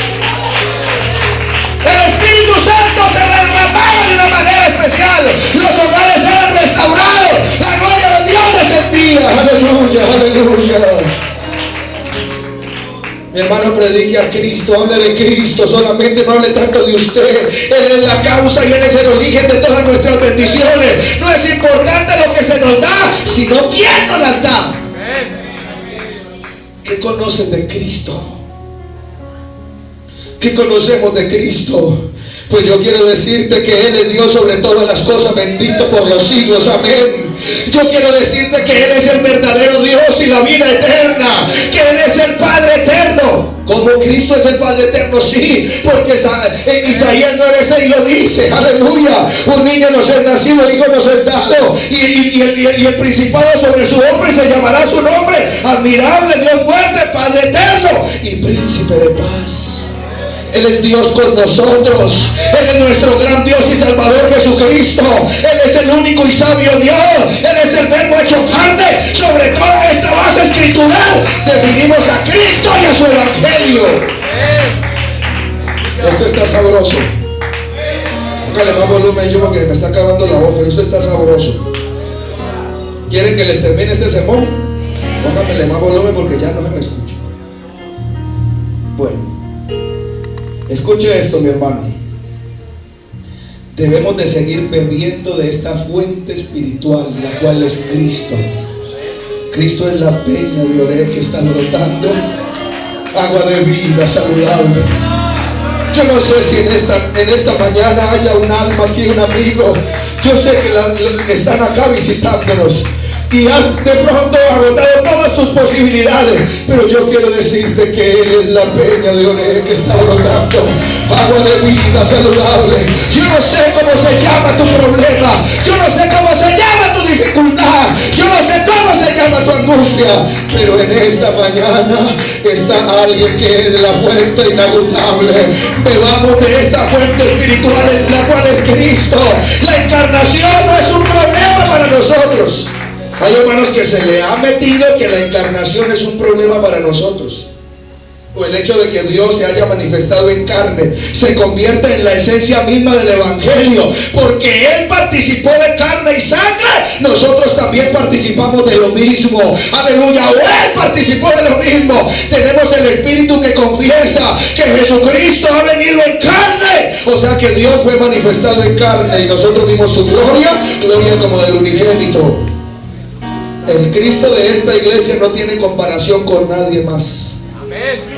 El Espíritu Santo se derramaba de una manera especial, los hogares eran restaurados, la gloria de Dios descendía, aleluya, aleluya. Mi hermano, predique a Cristo, hable de Cristo, solamente no hable tanto de usted. Él es la causa y Él es el origen de todas nuestras bendiciones. No es importante lo que se nos da, sino quién nos las da. ¿Qué conoces de Cristo? ¿Qué conocemos de Cristo? Pues yo quiero decirte que Él es Dios sobre todas las cosas, bendito por los siglos, amén. Yo quiero decirte que Él es el verdadero Dios y la vida eterna, que Él es el Padre eterno. Como Cristo es el Padre eterno, sí, porque Isaías 9:6 lo dice, aleluya. Un niño nos es nacido, hijo nos es dado, y el principado sobre su hombre, se llamará su nombre, admirable, Dios fuerte, Padre eterno y príncipe de paz. Él es Dios con nosotros. Él es nuestro gran Dios y Salvador Jesucristo. Él es el único y sabio Dios. Él es el verbo hecho carne. Sobre toda esta base escritural definimos a Cristo y a su evangelio. Esto está sabroso. Póngale más volumen, yo, porque me está acabando la voz, pero esto está sabroso. ¿Quieren que les termine este sermón? Pónganmele más volumen porque ya no se me escucha. Bueno, escuche esto, mi hermano. Debemos de seguir bebiendo de esta fuente espiritual, la cual es Cristo. Cristo es la peña de Oré que está brotando agua de vida saludable. Yo no sé si en esta mañana haya un alma aquí, un amigo. Yo sé que están acá visitándonos. y has de pronto agotado todas tus posibilidades, pero yo quiero decirte que Él es la peña de Oreb que está brotando agua de vida saludable. Yo no sé cómo se llama tu problema, yo no sé cómo se llama tu dificultad, yo no sé cómo se llama tu angustia, pero en esta mañana está alguien que es la fuente inagotable. Bebamos de esta fuente espiritual, en la cual es Cristo. La encarnación no es un problema para nosotros. Hay hermanos que se le ha metido que la encarnación es un problema para nosotros, o el hecho de que Dios se haya manifestado en carne se convierte en la esencia misma del evangelio, porque Él participó de carne y sangre, nosotros también participamos de lo mismo. Aleluya. O Él participó de lo mismo. Tenemos el Espíritu que confiesa que Jesucristo ha venido en carne, o sea que Dios fue manifestado en carne y nosotros vimos su gloria, gloria como del unigénito. El Cristo de esta iglesia no tiene comparación con nadie más. Amén.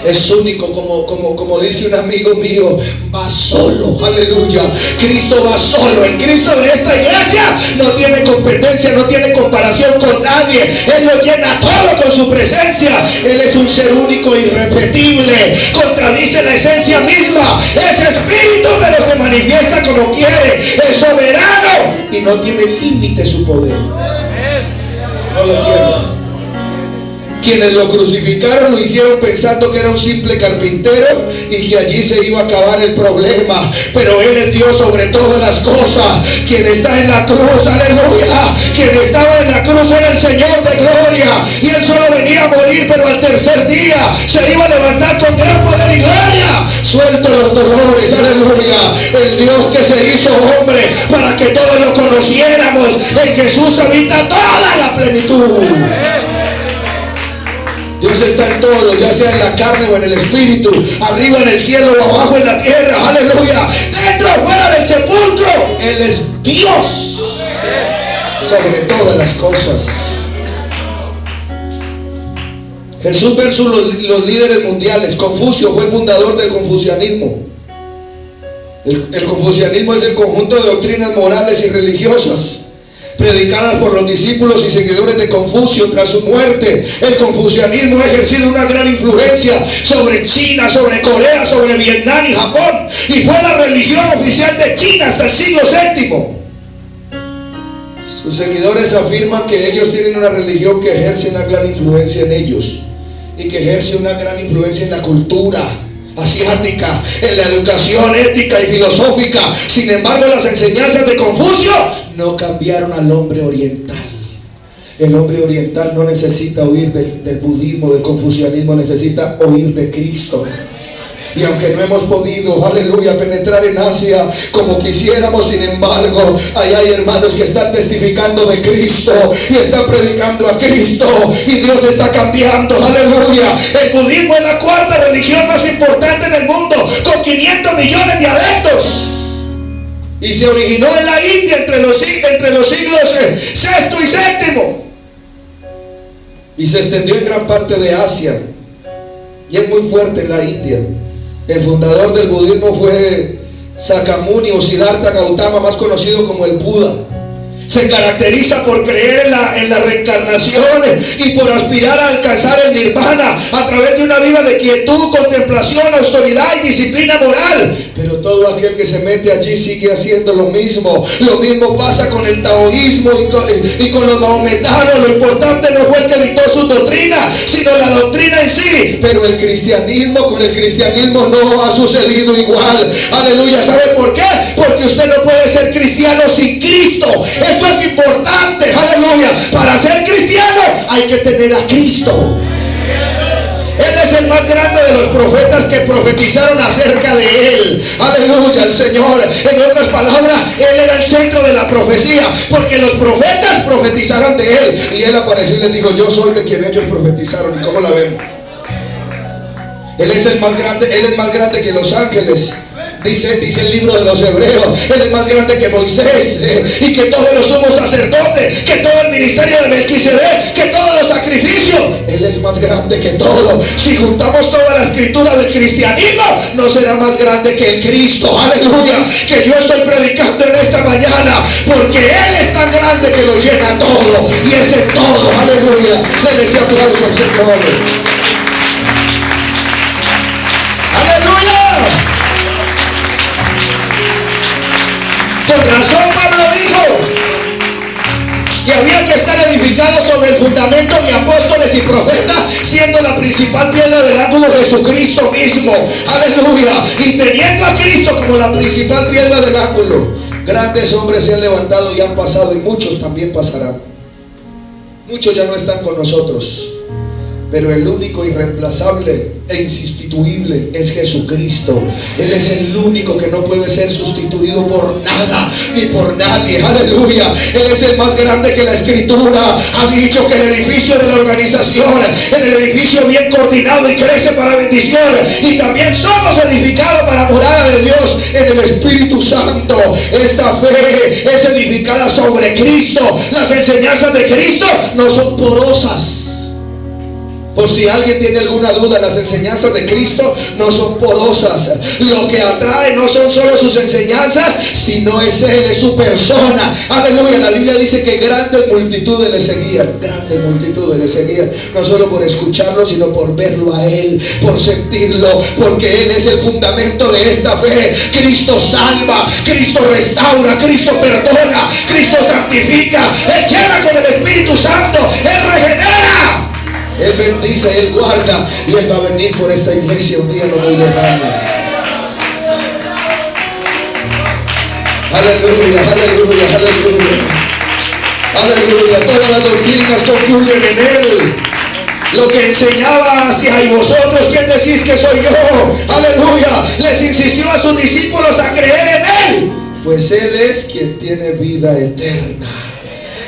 Es único, como dice un amigo mío, va solo. Aleluya. Cristo va solo. El Cristo de esta iglesia no tiene competencia, no tiene comparación con nadie. Él lo llena todo con su presencia. Él es un ser único, irrepetible, contradice la esencia misma. Es espíritu, pero se manifiesta como quiere. Es soberano y no tiene límite su poder. No lo tiene. Quienes lo crucificaron lo hicieron pensando que era un simple carpintero y que allí se iba a acabar el problema, pero Él es Dios sobre todas las cosas. Quien está en la cruz, aleluya, quien estaba en la cruz era el Señor de gloria, y Él solo venía a morir, pero al tercer día se iba a levantar con gran poder y gloria. Suelto los dolores, aleluya. El Dios que se hizo hombre para que todos lo conociéramos. En Jesús habita toda la plenitud. Dios está en todo, ya sea en la carne o en el espíritu, arriba en el cielo o abajo en la tierra, aleluya, dentro o fuera del sepulcro. Él es Dios sobre todas las cosas. Jesús versus los líderes mundiales. Confucio fue el fundador del confucianismo. El confucianismo es el conjunto de doctrinas morales y religiosas predicadas por los discípulos y seguidores de Confucio. Tras su muerte, el confucianismo ha ejercido una gran influencia sobre China, sobre Corea, sobre Vietnam y Japón, y fue la religión oficial de China hasta el siglo VII. Sus seguidores afirman que ellos tienen una religión que ejerce una gran influencia en ellos y que ejerce una gran influencia en la cultura asiática, en la educación ética y filosófica. Sin embargo, las enseñanzas de Confucio no cambiaron al hombre oriental. El hombre oriental no necesita oír del budismo, del confucianismo, necesita oír de Cristo. Y aunque no hemos podido, aleluya, penetrar en Asia como quisiéramos, sin embargo, ahí hay hermanos que están testificando de Cristo y están predicando a Cristo, y Dios está cambiando, aleluya. El budismo es la cuarta religión más importante en el mundo, con 500 millones de adeptos, y se originó en la India entre los siglos VI y VII, y se extendió en gran parte de Asia, y es muy fuerte en la India. El fundador del budismo fue Sakyamuni o Siddhartha Gautama, más conocido como el Buda. Se caracteriza por creer en la reencarnación y por aspirar a alcanzar el nirvana a través de una vida de quietud, contemplación, austeridad y disciplina moral. Pero todo aquel que se mete allí sigue haciendo lo mismo. Lo mismo pasa con el taoísmo y con los mahometanos. Lo importante no fue el que dictó su doctrina, sino la doctrina en sí. Pero el cristianismo, con el cristianismo no ha sucedido igual. Aleluya. ¿Sabe por qué? Porque usted no puede ser cristiano sin Cristo. Esto es importante, aleluya. Para ser cristiano hay que tener a Cristo. Él es el más grande de los profetas que profetizaron acerca de Él. Aleluya, el Señor. En otras palabras, Él era el centro de la profecía, porque los profetas profetizaron de Él. Y Él apareció y les dijo: yo soy de quien ellos profetizaron. ¿Y cómo la ven? Él es el más grande, Él es más grande que los ángeles. Dice el libro de los Hebreos, Él es más grande que Moisés, y que todos los sumos sacerdotes, que todo el ministerio de Melquisedec, que todos los sacrificios. Él es más grande que todo. Si juntamos toda la escritura del cristianismo, no será más grande que el Cristo, aleluya, que yo estoy predicando en esta mañana, porque Él es tan grande que lo llena todo, y es en todo, aleluya. Denle ese aplauso al Señor. ¡Aleluya! Con razón Pablo dijo que había que estar edificado sobre el fundamento de apóstoles y profetas, siendo la principal piedra del ángulo Jesucristo mismo, aleluya, y teniendo a Cristo como la principal piedra del ángulo. Grandes hombres se han levantado y han pasado, y muchos también pasarán. Muchos ya no están con nosotros, pero el único irreemplazable e insustituible es Jesucristo. Él es el único que no puede ser sustituido por nada ni por nadie, aleluya. Él es el más grande que la escritura ha dicho, que el edificio de la organización, en el edificio bien coordinado y crece para bendición, y también somos edificados para morada de Dios en el Espíritu Santo. Esta fe es edificada sobre Cristo. Las enseñanzas de Cristo no son porosas. Por si alguien tiene alguna duda, las enseñanzas de Cristo no son porosas. Lo que atrae no son solo sus enseñanzas, sino es Él, es su persona. Aleluya. La Biblia dice que grandes multitudes le seguían. Grandes multitudes le seguían. No solo por escucharlo, sino por verlo a Él, por sentirlo, porque Él es el fundamento de esta fe. Cristo salva, Cristo restaura, Cristo perdona, Cristo santifica. Él llena con el Espíritu Santo, Él regenera. Él bendice, Él guarda, y Él va a venir por esta iglesia un día no muy lejano. Aleluya, aleluya, aleluya. Aleluya, todas las doctrinas concluyen en Él. Lo que enseñaba hacia y vosotros, ¿quién decís que soy yo? Aleluya. Les insistió a sus discípulos a creer en Él, pues Él es quien tiene vida eterna.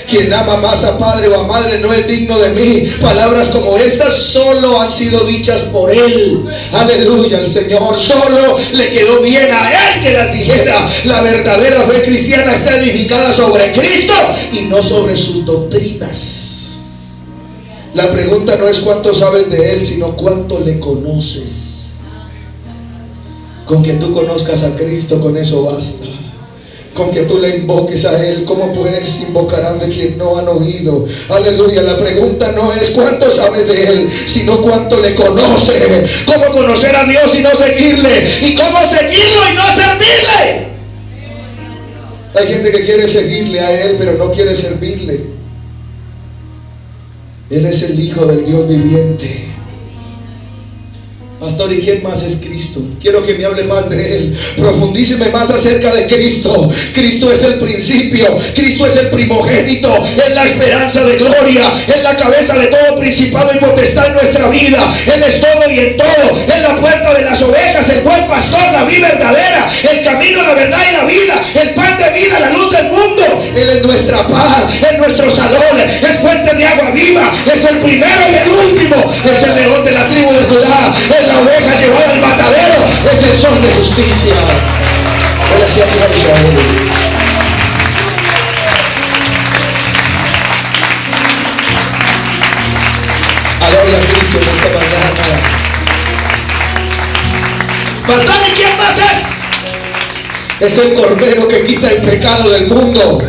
Quien ama más a padre o a madre no es digno de mí. Palabras como estas solo han sido dichas por Él. Aleluya, al Señor solo le quedó bien a Él que las dijera. La verdadera fe cristiana está edificada sobre Cristo y no sobre sus doctrinas. La pregunta no es cuánto sabes de Él, sino cuánto le conoces. Con que tú conozcas a Cristo, con eso basta. Con que tú le invoques a Él, ¿cómo pues invocarán de quien no han oído? Aleluya. La pregunta no es cuánto sabes de Él, sino cuánto le conoce. ¿Cómo conocer a Dios y no seguirle? ¿Y cómo seguirlo y no servirle? Hay gente que quiere seguirle a Él, pero no quiere servirle. Él es el Hijo del Dios viviente. Pastor, ¿y quién más es Cristo? Quiero que me hable más de Él. Profundíceme más acerca de Cristo. Cristo es el principio. Cristo es el primogénito. Es la esperanza de gloria. Es la cabeza de todo principado y potestad en nuestra vida. Él es todo y en todo. Es la puerta de las ovejas, el buen pastor, la vida verdadera, el camino, la verdad y la vida, el pan de vida, la luz del mundo. Él es nuestra paz, es nuestro salón, es fuente de agua viva, es el primero y el último, es el león de la tribu de Judá, es la oveja llevada al matadero, es el sol de justicia. Él hacía aplauso a Él. Adora a Cristo en esta mañana. Pastor, ¿y quién más es? Es el Cordero que quita el pecado del mundo.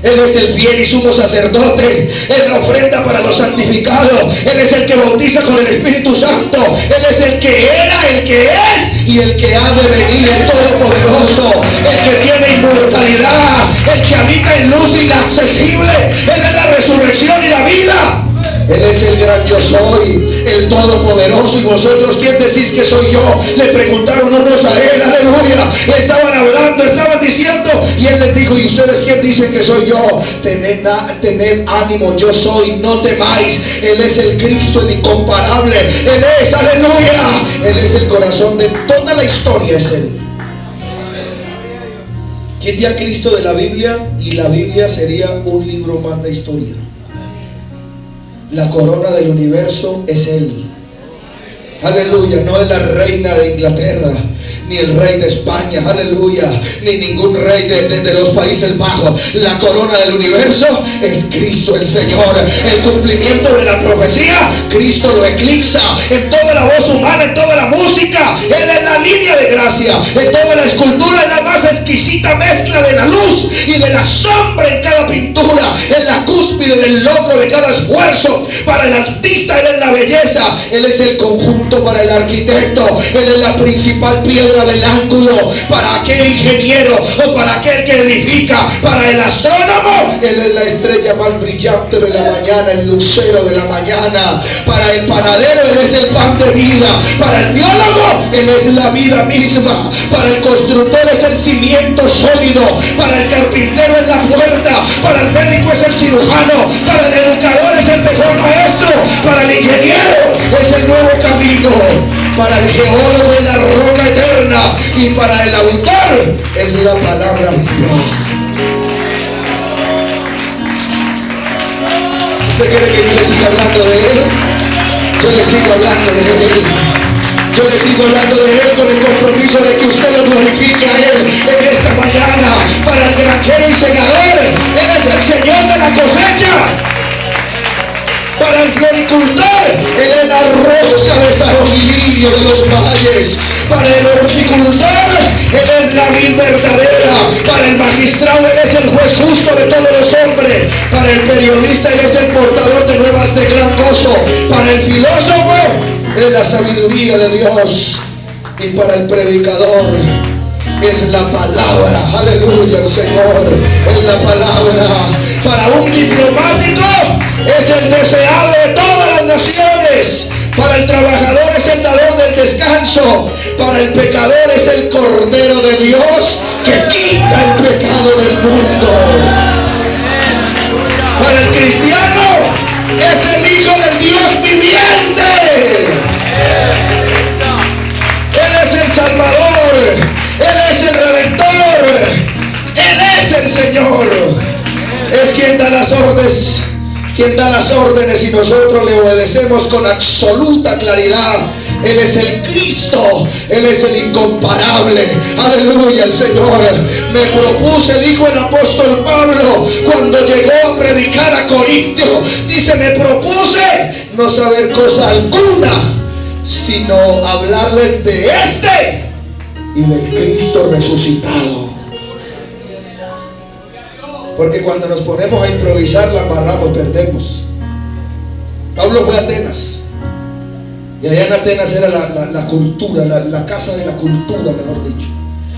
Él es el fiel y sumo sacerdote. Es la ofrenda para los santificados. Él es el que bautiza con el Espíritu Santo. Él es el que era, el que es y el que ha de venir, el Todopoderoso, el que tiene inmortalidad, el que habita en luz inaccesible. Él es la resurrección y la vida. Él es el gran yo soy, el todopoderoso. ¿Y vosotros quién decís que soy yo? Le preguntaron unos a Él, aleluya. Estaban hablando, estaban diciendo, y Él les dijo, ¿y ustedes quién dicen que soy yo? Tened ánimo, yo soy, no temáis. Él es el Cristo, el incomparable. Él es, aleluya. Él es el corazón de toda la historia, es Él. Quite a Cristo de la Biblia y la Biblia sería un libro más de historia. La corona del universo es Él. Aleluya, no es la reina de Inglaterra, ni el rey de España, aleluya, ni ningún rey de los Países Bajos. La corona del universo es Cristo el Señor. El cumplimiento de la profecía, Cristo lo eclipsa en toda la voz humana, en toda la música. Él es la línea de gracia, en toda la escultura es la más exquisita mezcla de la luz y de la sombra en cada pintura. Es la cúspide del logro de cada esfuerzo. Para el artista Él es la belleza, Él es el conjunto para el arquitecto, Él es la principal piedra del ángulo para aquel ingeniero o para aquel que edifica. Para el astrónomo Él es la estrella más brillante de la mañana, el lucero de la mañana. Para el panadero Él es el pan de vida. Para el biólogo Él es la vida misma. Para el constructor es el cimiento sólido. Para el carpintero es la puerta. Para el médico es el cirujano. Para el educador es el mejor maestro. Para el ingeniero es el nuevo camino. Para el geólogo es la roca eterna. Y para el autor es la palabra viva. ¿Usted quiere que yo le siga hablando de Él? Yo le sigo hablando de Él. Yo le sigo hablando de Él con el compromiso de que usted lo glorifique a Él en esta mañana. Para el granjero y segador, Él es el Señor de la cosecha. Para el floricultor, Él es la rosa de Sarón y lirio de los valles. Para el horticultor, Él es la vid verdadera. Para el magistrado, Él es el juez justo de todos los hombres. Para el periodista, Él es el portador de nuevas de gran gozo. Para el filósofo, Él es la sabiduría de Dios. Y para el predicador es la palabra, aleluya, el Señor es la palabra. Para un diplomático es el deseado de todas las naciones. Para el trabajador es el dador del descanso. Para el pecador es el Cordero de Dios que quita el pecado del mundo. Para el cristiano es el Hijo del Dios viviente. Él es el Salvador, Él es el Redentor, Él es el Señor. Es quien da las órdenes y nosotros le obedecemos con absoluta claridad. Él es el Cristo, Él es el incomparable, aleluya, el Señor. Me propuse, dijo el apóstol Pablo cuando llegó a predicar a Corintio, dice, me propuse no saber cosa alguna, sino hablarles de este y del Cristo resucitado. Porque cuando nos ponemos a improvisar, la embarramos, perdemos. Pablo fue a Atenas, y allá en Atenas era la cultura, la casa de la cultura, mejor dicho,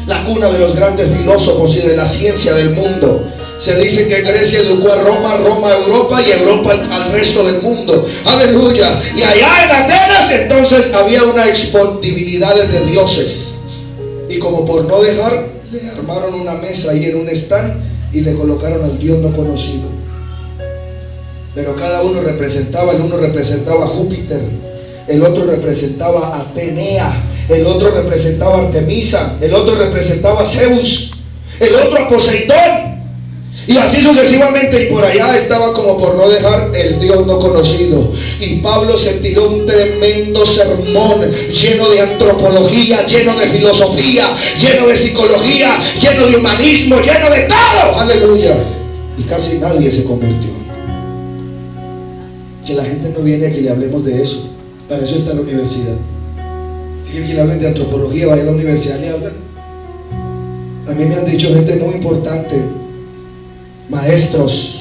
la cuna de los grandes filósofos y de la ciencia del mundo. Se dice que Grecia educó a Roma, Roma a Europa y Europa al resto del mundo, aleluya. Y allá en Atenas entonces había una divinidad de dioses, y como por no dejar, le armaron una mesa ahí en un stand y le colocaron al Dios no conocido. Pero cada uno representaba, el uno representaba a Júpiter, el otro representaba a Atenea, el otro representaba a Artemisa, el otro representaba a Zeus, el otro a Poseidón, y así sucesivamente. Y por allá estaba, como por no dejar, el Dios no conocido. Y Pablo se tiró un tremendo sermón lleno de antropología, lleno de filosofía, lleno de psicología, lleno de humanismo, lleno de todo, aleluya. Y casi nadie se convirtió. Que la gente no viene a que le hablemos de eso. Para eso está la universidad. Que le hablen de antropología, vaya a la universidad y le hablan. A mí me han dicho gente muy importante, maestros,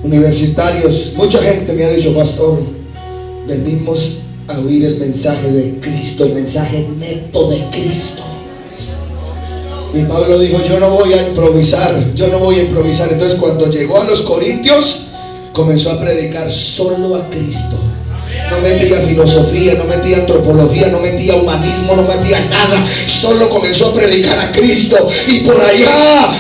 universitarios, mucha gente me ha dicho, pastor, venimos a oír el mensaje de Cristo, el mensaje neto de Cristo. Y Pablo dijo, yo no voy a improvisar. Entonces cuando llegó a los Corintios, comenzó a predicar solo a Cristo. No metía filosofía, no metía antropología, no metía humanismo, no metía nada. Solo comenzó a predicar a Cristo. Y por allá,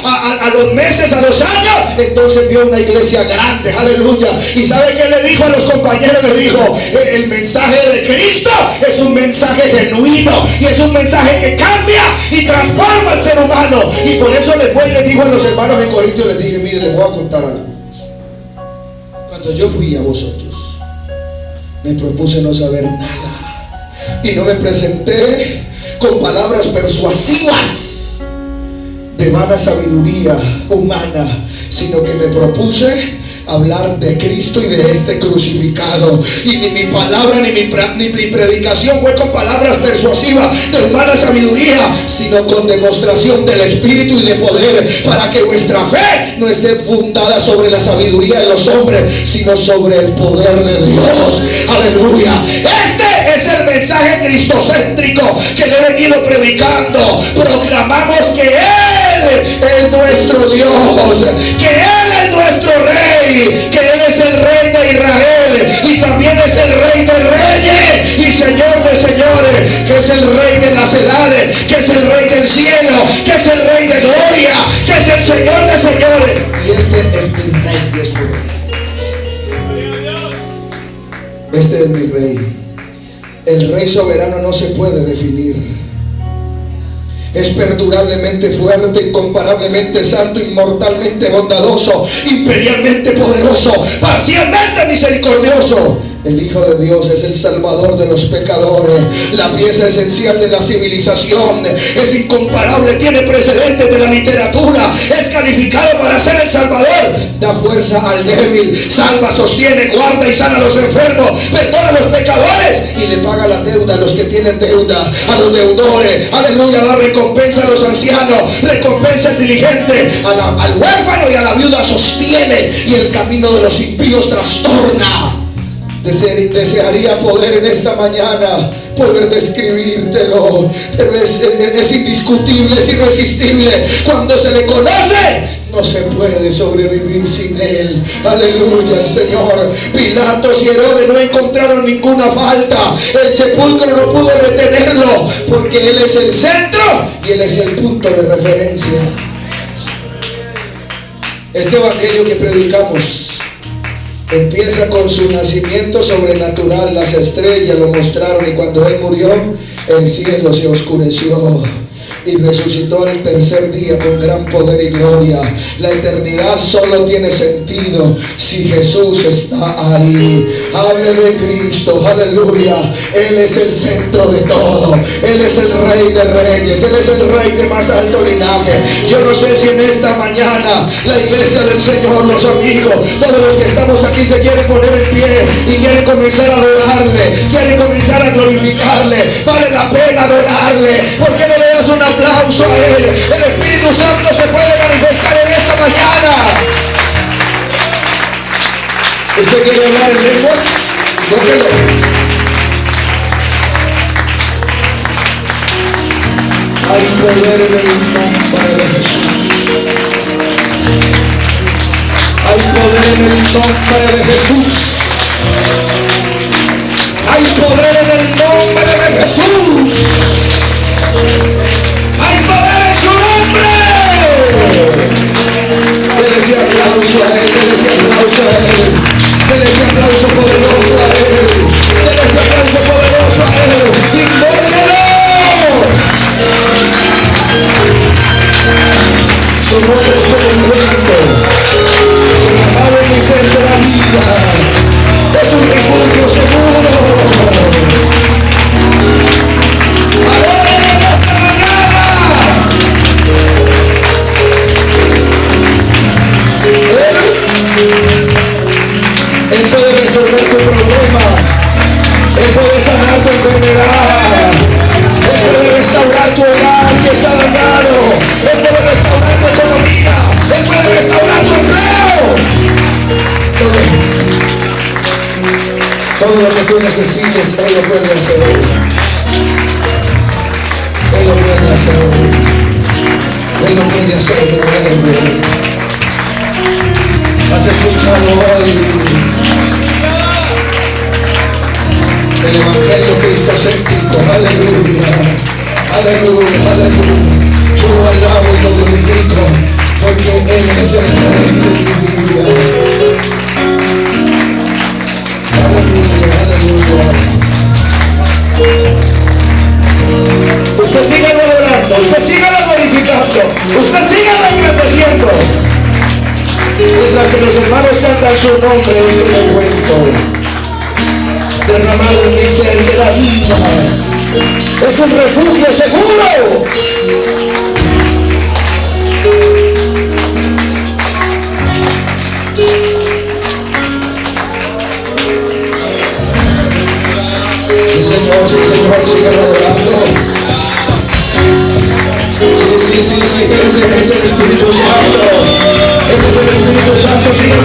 a los meses, a los años, entonces vio una iglesia grande, aleluya. ¿Y sabe qué le dijo a los compañeros? Le dijo, el mensaje de Cristo es un mensaje genuino, y es un mensaje que cambia y transforma al ser humano. Y por eso les fue y les dijo a los hermanos en Corintios, les dije, mire, les voy a contar algo. Cuando yo fui a vosotros, me propuse no saber nada, y no me presenté con palabras persuasivas de vana sabiduría humana, sino que me propuse hablar de Cristo y de este crucificado. Y ni mi palabra ni mi predicación fue con palabras persuasivas de humana sabiduría, sino con demostración del Espíritu y de poder, para que vuestra fe no esté fundada sobre la sabiduría de los hombres, sino sobre el poder de Dios. Aleluya. Este es el mensaje cristocéntrico que le he venido predicando. Proclamamos que Él es nuestro Dios, que Él es nuestro Rey, que Él es el Rey de Israel y también es el Rey de reyes y Señor de señores, que es el Rey de las edades, que es el Rey del cielo, que es el Rey de gloria, que es el Señor de señores. Y este es mi Rey y es mi Rey. Este es mi Rey. El Rey soberano no se puede definir. Es perdurablemente fuerte, incomparablemente santo, inmortalmente bondadoso, imperialmente poderoso, parcialmente misericordioso. El Hijo de Dios es el Salvador de los pecadores, la pieza esencial de la civilización. Es incomparable, tiene precedentes de la literatura, es calificado para ser el Salvador. Da fuerza al débil, salva, sostiene, guarda y sana a los enfermos, perdona a los pecadores y le paga la deuda a los que tienen deuda, a los deudores. Aleluya. Da recompensa a los ancianos, recompensa al diligente, al huérfano y a la viuda sostiene, y el camino de los impíos trastorna. Desearía poder en esta mañana poder describírtelo, pero es indiscutible, es irresistible. Cuando se le conoce, no se puede sobrevivir sin Él. Aleluya, el Señor. Pilatos y Herodes no encontraron ninguna falta. El sepulcro no pudo retenerlo, porque Él es el centro y Él es el punto de referencia. Este evangelio que predicamos empieza con su nacimiento sobrenatural. Las estrellas lo mostraron, y cuando Él murió, el cielo se oscureció y resucitó el tercer día con gran poder y gloria. La eternidad solo tiene sentido si Jesús está ahí. Hable de Cristo, aleluya. Él es el centro de todo. Él es el Rey de reyes, Él es el Rey de más alto linaje. Yo no sé si en esta mañana la iglesia del Señor, los amigos, todos los que estamos aquí se quieren poner en pie y quieren comenzar a adorarle, quieren comenzar a glorificarle. Vale la pena adorarle. ¿Por qué no le das una aplauso a Él? El Espíritu Santo se puede manifestar en esta mañana. ¿Usted quiere hablar en lenguas? Tóquelo. Hay poder en el nombre de Jesús. Hay poder en el nombre de Jesús. Hay poder en el nombre de Jesús. ¡Hay poder en su nombre! Dele ese aplauso a Él, dele ese aplauso a Él, dele ese aplauso poderoso a Él, dele ese aplauso poderoso a Él. ¡Invóquelo! Su nombre es como un cuento, derramado en mi ser de la vida. Es un refugio seguro. Él puede resolver tu problema. Él puede sanar tu enfermedad. Él puede restaurar tu hogar si está dañado. Él puede restaurar tu economía. Él puede restaurar tu empleo. Todo lo que tú necesites, Él lo puede hacer. Él lo puede hacer. Él lo puede hacer de nuevo. ¿Has escuchado hoy el evangelio cristocéntrico? Aleluya, aleluya, aleluya. Yo lo alabo y lo glorifico, porque Él es el Rey de mi vida. Aleluya, aleluya. Usted sigue adorando, usted sigue glorificando, usted sigue engrandeciendo. Mientras que los hermanos cantan su nombre, es un cuento derramado en mi ser de la vida. Es un refugio seguro. Sí, Señor, síguelo adorando. Sí, ese es el Espíritu Santo. Ese es el Espíritu Santo, síguelo